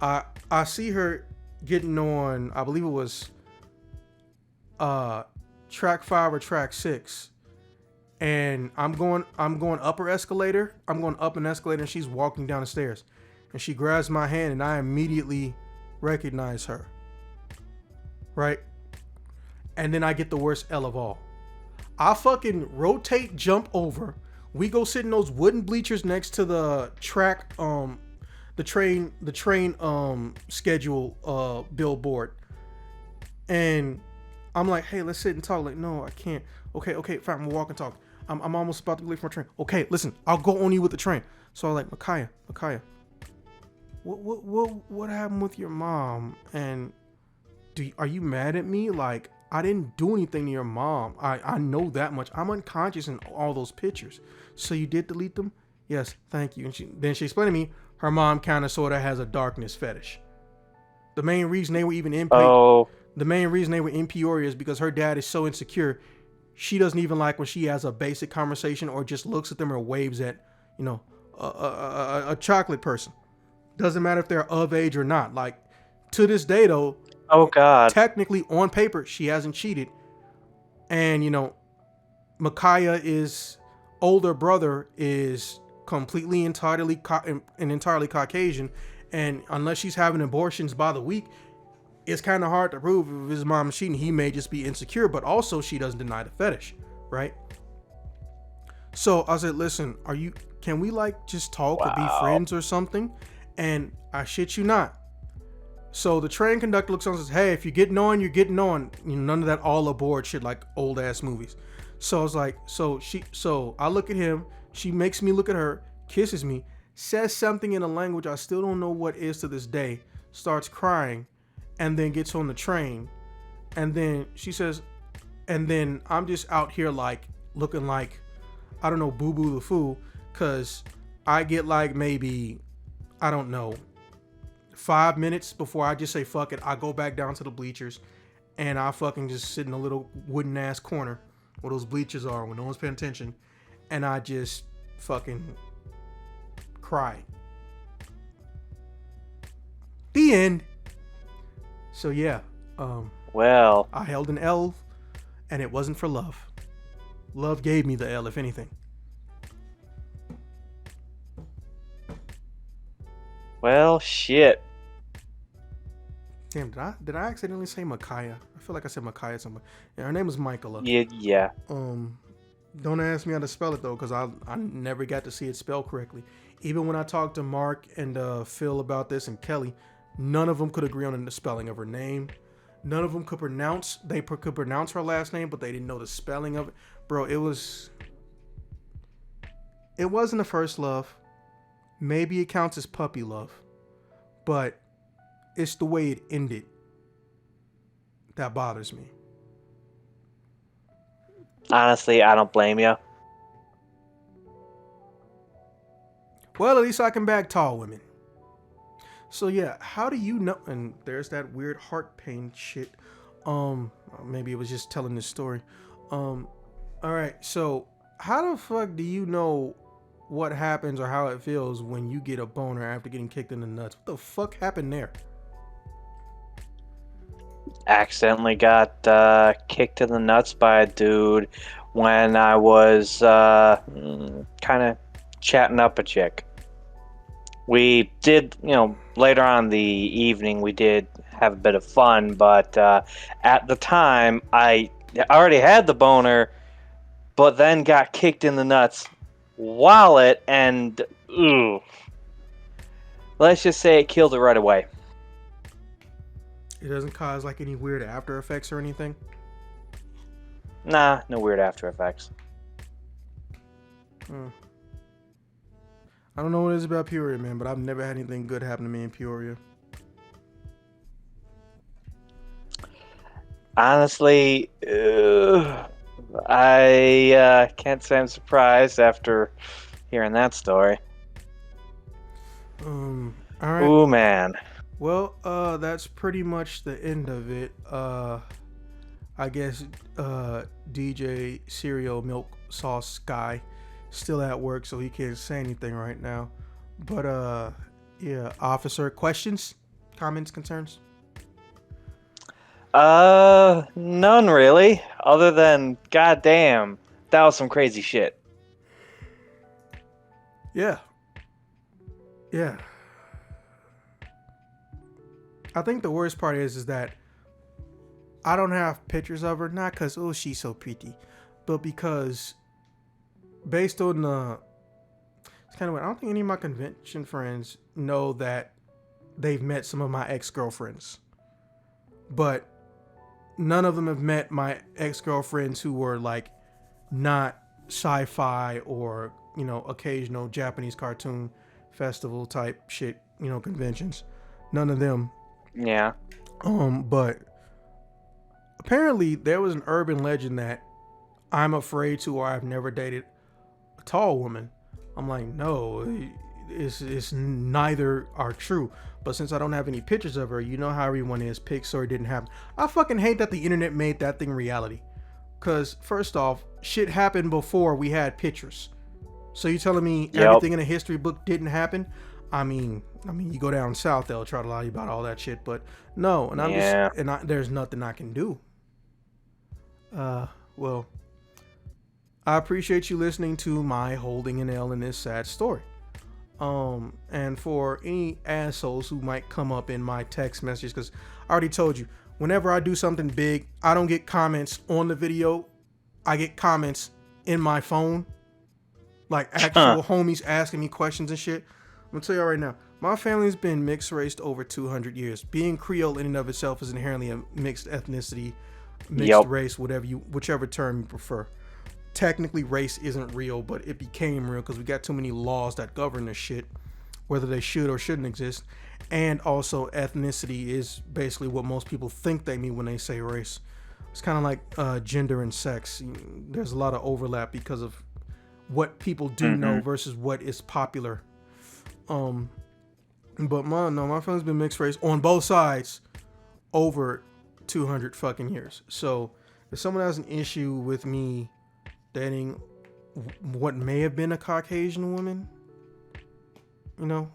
I see her getting on, I believe it was track 5 or track 6. And I'm going upper escalator. I'm going up an escalator, and she's walking down the stairs. And she grabs my hand, and I immediately recognize her. Right? And then I get the worst L of all. I fucking rotate, jump over. We go sit in those wooden bleachers next to the track, the train schedule billboard. And I'm like, hey, let's sit and talk. Like, no, I can't. Okay, fine, I'm walk and talk. I'm almost about to be late for my train. Okay, listen, I'll go on you with the train. So I'm like, Micaiah, what happened with your mom? And are you mad at me? Like, I didn't do anything to your mom. I know that much. I'm unconscious in all those pictures. So you did delete them? Yes, thank you. And then she explained to me her mom kind of sort of has a darkness fetish. The main reason they were even in Peoria is because her dad is so insecure. She doesn't even like when she has a basic conversation or just looks at them or waves at, a chocolate person. Doesn't matter if they're of age or not. Like, to this day though, oh god, technically on paper she hasn't cheated. And Micaiah is older brother is completely entirely Caucasian, and unless she's having abortions by the week, it's kind of hard to prove if his mom's cheating. He may just be insecure, but also she doesn't deny the fetish, right? So I said, listen, can we like just talk or be friends or something? And I shit you not. So the train conductor looks on and says, hey, if you're getting on, you're getting on. None of that all aboard shit like old ass movies. So I was like, so I look at him, she makes me look at her, kisses me, says something in a language I still don't know what is to this day, starts crying, and then gets on the train. And then she says, and then I'm just out here like looking like, I don't know, Boo Boo the Fool, because I get like maybe, I don't know, 5 minutes before I just say fuck it. I go back down to the bleachers and I fucking just sit in a little wooden ass corner where those bleachers are when no one's paying attention, and I just fucking cry. The end. So yeah, well, I held an L, and it wasn't for love. Love gave me the L, if anything. well, shit. Damn, did I accidentally say Micaiah? I feel like I said Micaiah somewhere. Yeah, her name is Michaela. Yeah. Don't ask me how to spell it though, because I never got to see it spelled correctly. Even when I talked to Mark and Phil about this and Kelly, none of them could agree on the spelling of her name. None of them could pronounce. They could pronounce her last name, but they didn't know the spelling of it. Bro, it wasn't a first love. Maybe it counts as puppy love, but it's the way it ended that bothers me. Honestly, I don't blame you. Well, at least I can bag tall women. So yeah, how do you know? And there's that weird heart pain shit. Maybe it was just telling this story. All right. So how the fuck do you know what happens or how it feels when you get a boner after getting kicked in the nuts? What the fuck happened there? Accidentally got kicked in the nuts by a dude when I was kind of chatting up a chick. We did, later on in the evening, we did have a bit of fun, but at the time, I already had the boner, but then got kicked in the nuts while and ooh, let's just say it killed it right away. It doesn't cause like any weird after effects or anything. Nah, no weird after effects. Hmm. I don't know what it is about Peoria, man, but I've never had anything good happen to me in Peoria. Honestly, I can't say I'm surprised after hearing that story. All right. Ooh, man. Well, that's pretty much the end of it. I guess DJ Cereal Milk Sauce Guy still at work, so he can't say anything right now. But yeah, officer, questions, comments, concerns? None really, other than goddamn, that was some crazy shit. Yeah, yeah. I think the worst part is that I don't have pictures of her, not because oh she's so pretty, but because based on the it's kind of weird. I don't think any of my convention friends know that they've met some of my ex girlfriends, but none of them have met my ex girlfriends who were like not sci-fi or occasional Japanese cartoon festival type shit, conventions. None of them. Yeah. But apparently there was an urban legend that I'm afraid to or I've never dated a tall woman. I'm like, no, it's neither are true. But since I don't have any pictures of her, you know how everyone is. Pixar didn't happen. I fucking hate that the internet made that thing reality. Cause first off, shit happened before we had pictures. So you telling me Yep. everything in a history book didn't happen? I mean, you go down south, they'll try to lie about all that shit. But no, and Yeah. there's nothing I can do. Well, I appreciate you listening to my holding an L in this sad story. And for any assholes who might come up in my text messages, because I already told you, whenever I do something big, I don't get comments on the video. I get comments in my phone, like Huh. actual homies asking me questions and shit. I'm gonna tell you right now, my family's been mixed raced over 200 years. Being Creole in and of itself is inherently a mixed ethnicity, mixed Yep. race, whichever term you prefer. Technically race isn't real, but it became real because we got too many laws that govern this shit, whether they should or shouldn't exist. And also ethnicity is basically what most people think they mean when they say race. It's kind of like gender and sex. There's a lot of overlap because of what people do know Mm-hmm. versus what is popular. um but my family's been mixed race on both sides over 200 fucking years. So if someone has an issue with me dating what may have been a Caucasian woman,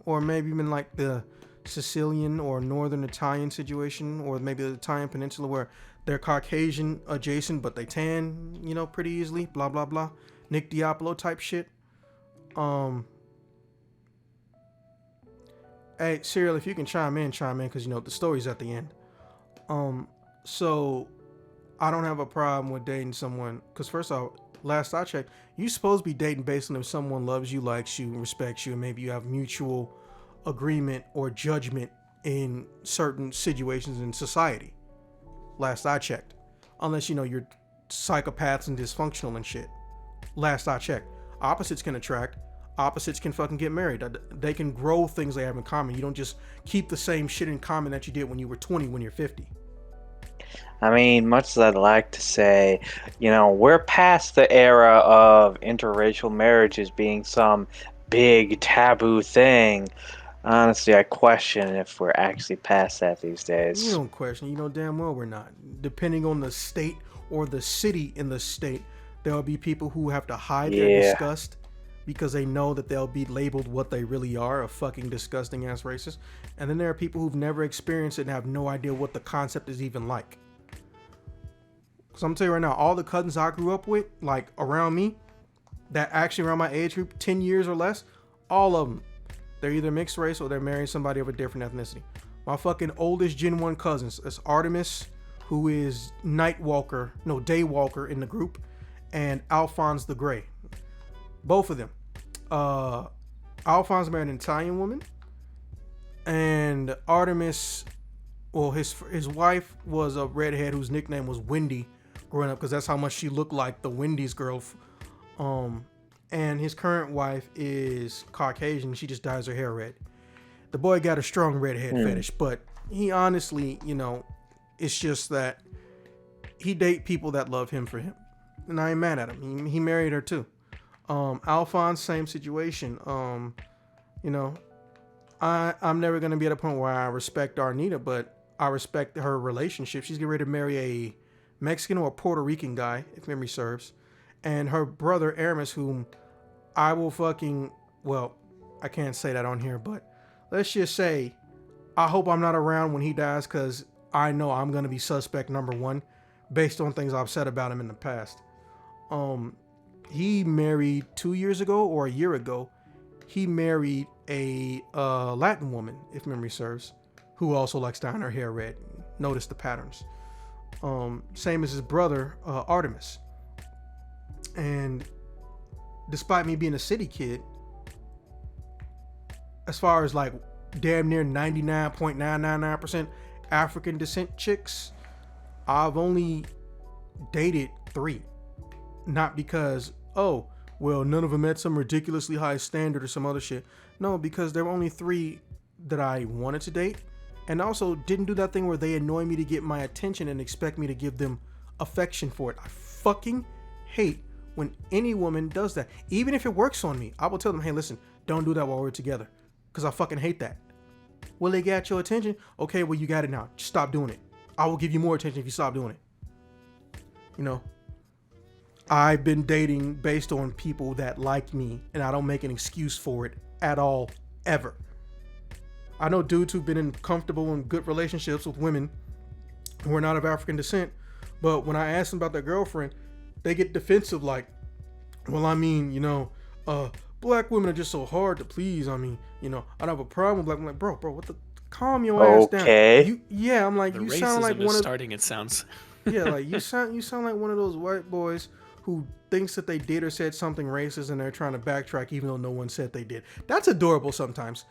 or maybe even like the Sicilian or Northern Italian situation, or maybe the Italian Peninsula where they're Caucasian adjacent but they tan, pretty easily, blah blah blah, Nick Diablo type shit. Um, hey, Cyril, if you can chime in, because the story's at the end. So I don't have a problem with dating someone because first off, last I checked, you're supposed to be dating based on if someone loves you, likes you, respects you, and maybe you have mutual agreement or judgment in certain situations in society. Last I checked, unless you're psychopaths and dysfunctional and shit. Last I checked, opposites can attract. Opposites can fucking get married. They can grow things they have in common. You don't just keep the same shit in common that you did when you were 20 when you're 50. I mean, much as I'd like to say, we're past the era of interracial marriages being some big taboo thing. Honestly, I question if we're actually past that these You days. don't question. You know damn well we're not. Depending on the state or the city in the state, there'll be people who have to hide their Yeah. disgust because they know that they'll be labeled what they really are, a fucking disgusting ass racist. And then there are people who've never experienced it and have no idea what the concept is even like. So I'm gonna tell you right now, all the cousins I grew up with, like around me, that actually around my age group, 10 years or less, all of them, They're either mixed race or they're marrying somebody of a different ethnicity. My fucking oldest Gen 1 cousins is Artemis, who is Daywalker in the group, and Alphonse the Grey. Both of them. Alphonse married an Italian woman, and Artemis, well, his wife was a redhead whose nickname was Wendy growing up because that's how much she looked like the Wendy's girl. And his current wife is Caucasian. She just dyes her hair red. The boy got a strong redhead fetish, but he honestly, it's just that he date people that love him for him, and I ain't mad at him. He married her too. Alphonse, same situation. I'm never gonna be at a point where I respect Arnita, but I respect her relationship. She's getting ready to marry a Mexican or a Puerto Rican guy, if memory serves, and her brother Aramis, whom I will I can't say that on here, but let's just say I hope I'm not around when he dies, because I know I'm gonna be suspect number one based on things I've said about him in the past. He married 2 years ago or a year ago. He married a Latin woman, if memory serves, who also likes dyeing her hair red. Notice the patterns. Same as his brother, Artemis. And despite me being a city kid, as far as like damn near 99.999% African descent chicks, I've only dated 3. Not because, none of them met some ridiculously high standard or some other shit. No, because there were only 3 that I wanted to date, and also didn't do that thing where they annoy me to get my attention and expect me to give them affection for it. I fucking hate when any woman does that. Even if it works on me, I will tell them, hey, listen, don't do that while we're together, because I fucking hate that. Will they get your attention? Okay, well, you got it now. Just stop doing it. I will give you more attention if you stop doing it. I've been dating based on people that like me, and I don't make an excuse for it at all, ever. I know dudes who've been in comfortable and good relationships with women who are not of African descent, but when I ask them about their girlfriend, they get defensive like, well, black women are just so hard to please. I don't have a problem with black. I'm like, bro, what the? Calm your ass down. I'm like, the you racism sound like is one of starting. It sounds. Yeah, like you sound like one of those white boys who thinks that they did or said something racist and they're trying to backtrack even though no one said they did. That's adorable sometimes.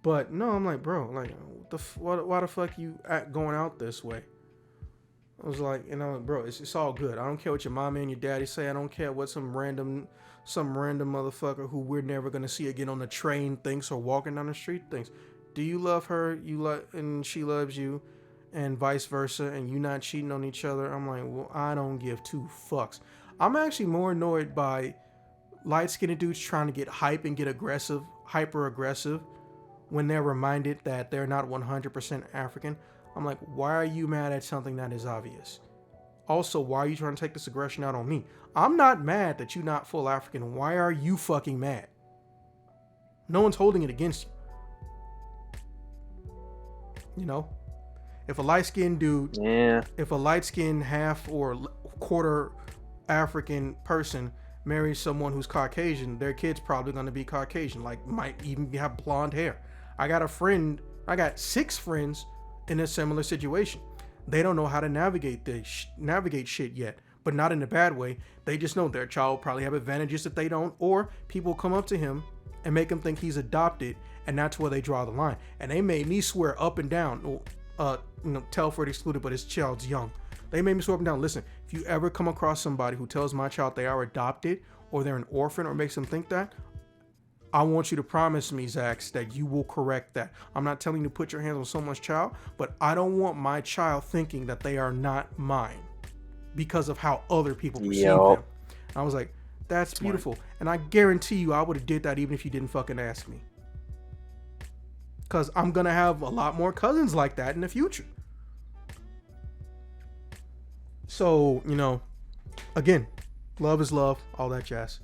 But no, I'm like, bro, like, why the fuck you going out this way? I was like, bro, it's all good. I don't care what your mama and your daddy say. I don't care what some random motherfucker who we're never gonna see again on the train thinks or walking down the street thinks. Do you love her? And she loves you, and vice versa, and you not cheating on each other? I'm like, well, I don't give 2 fucks. I'm actually more annoyed by light-skinned dudes trying to get hype and get hyper aggressive when they're reminded that they're not 100% African. I'm like, why are you mad at something that is obvious? Also, why are you trying to take this aggression out on me? I'm not mad that you're not full African. Why are you fucking mad? No one's holding it against you. If a light-skinned dude, if a light-skinned half or quarter African person marries someone who's Caucasian, their kid's probably going to be Caucasian, like might even have blonde hair. I got 6 friends in a similar situation. They don't know how to navigate shit yet, but not in a bad way. They just know their child will probably have advantages that they don't, or people come up to him and make him think he's adopted, and that's where they draw the line. And they made me swear up and down, Telford excluded, but his child's young. They made me swear up and down, listen, if you ever come across somebody who tells my child they are adopted, or they're an orphan, or makes them think that, I want you to promise me, Zax, that you will correct that. I'm not telling you to put your hands on someone's child, but I don't want my child thinking that they are not mine because of how other people perceive them. I was like, that's beautiful. And I guarantee you I would have did that even if you didn't fucking ask me. Because I'm going to have a lot more cousins like that in the future. So, again, love is love, all that jazz.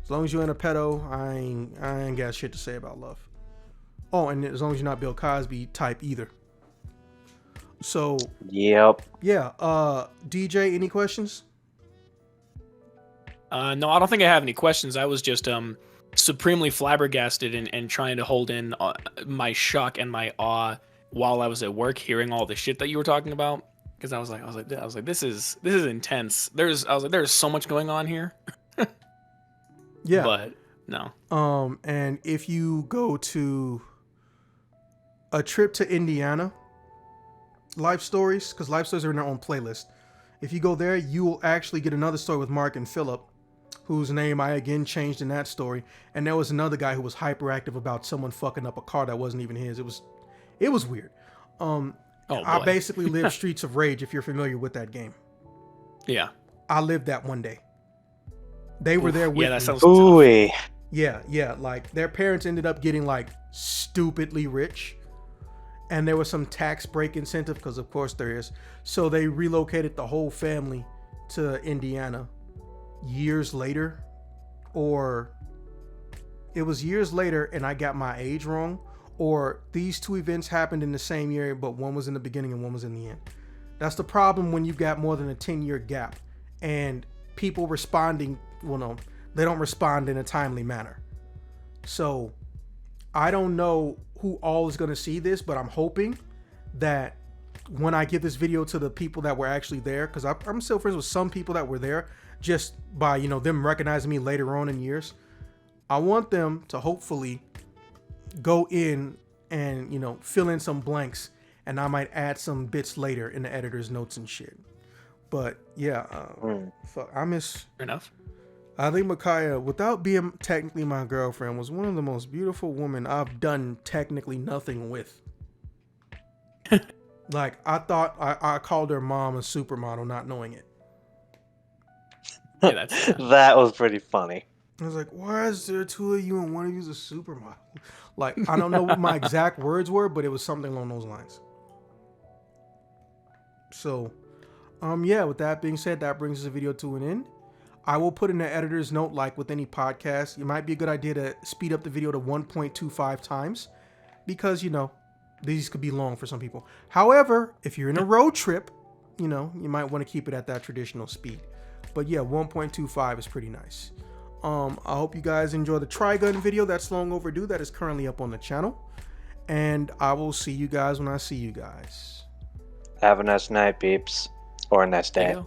As long as you ain't a pedo, I ain't got shit to say about love. Oh, and as long as you're not Bill Cosby type either. So, yeah. DJ, any questions? No, I don't think I have any questions. I was just supremely flabbergasted and trying to hold in my shock and my awe while I was at work, hearing all the shit that you were talking about. Because I was like, this is intense. There's so much going on here. Yeah. But no. And if you go to a trip to Indiana, Life Stories, because Life Stories are in their own playlist. If you go there, you will actually get another story with Mark and Philip, whose name I again changed in that story. And there was another guy who was hyperactive about someone fucking up a car that wasn't even his. It was weird. I basically lived Streets of Rage, if you're familiar with that game. Yeah. I lived that one day. They were there with me. Yeah, that sounds tough. Yeah. Like, their parents ended up getting, like, stupidly rich. And there was some tax break incentive, because of course there is. So they relocated the whole family to Indiana years later. Or it was years later and I got my age wrong. Or these two events happened in the same year, but one was in the beginning and one was in the end. That's the problem when you've got more than a 10-year gap. And people responding, well, no, they don't respond in a timely manner. So I don't know who all is going to see this, but I'm hoping that when I give this video to the people that were actually there, because I'm still friends with some people that were there just by, you know, them recognizing me later on in years. I want them to hopefully go in and, you know, fill in some blanks, and I might add some bits later in the editor's notes and shit. But yeah, fuck, I miss. Fair enough. I think Micaiah, without being technically my girlfriend, was one of the most beautiful women I've done technically nothing with. Like, I thought I called her mom a supermodel, not knowing it. Yeah, that was pretty funny. I was like, why is there two of you and one of you's a supermodel? Like, I don't know what my exact words were, but it was something along those lines. So, yeah, with that being said, that brings this video to an end. I will put in the editor's note, like with any podcast, it might be a good idea to speed up the video to 1.25 times because, you know, these could be long for some people. However, if you're in a road trip, you know, you might want to keep it at that traditional speed. But yeah, 1.25 is pretty nice. I hope you guys enjoy the Trigun video that's long overdue, that is currently up on the channel. And I will see you guys when I see you guys. Have a nice night, peeps. Or a nice day.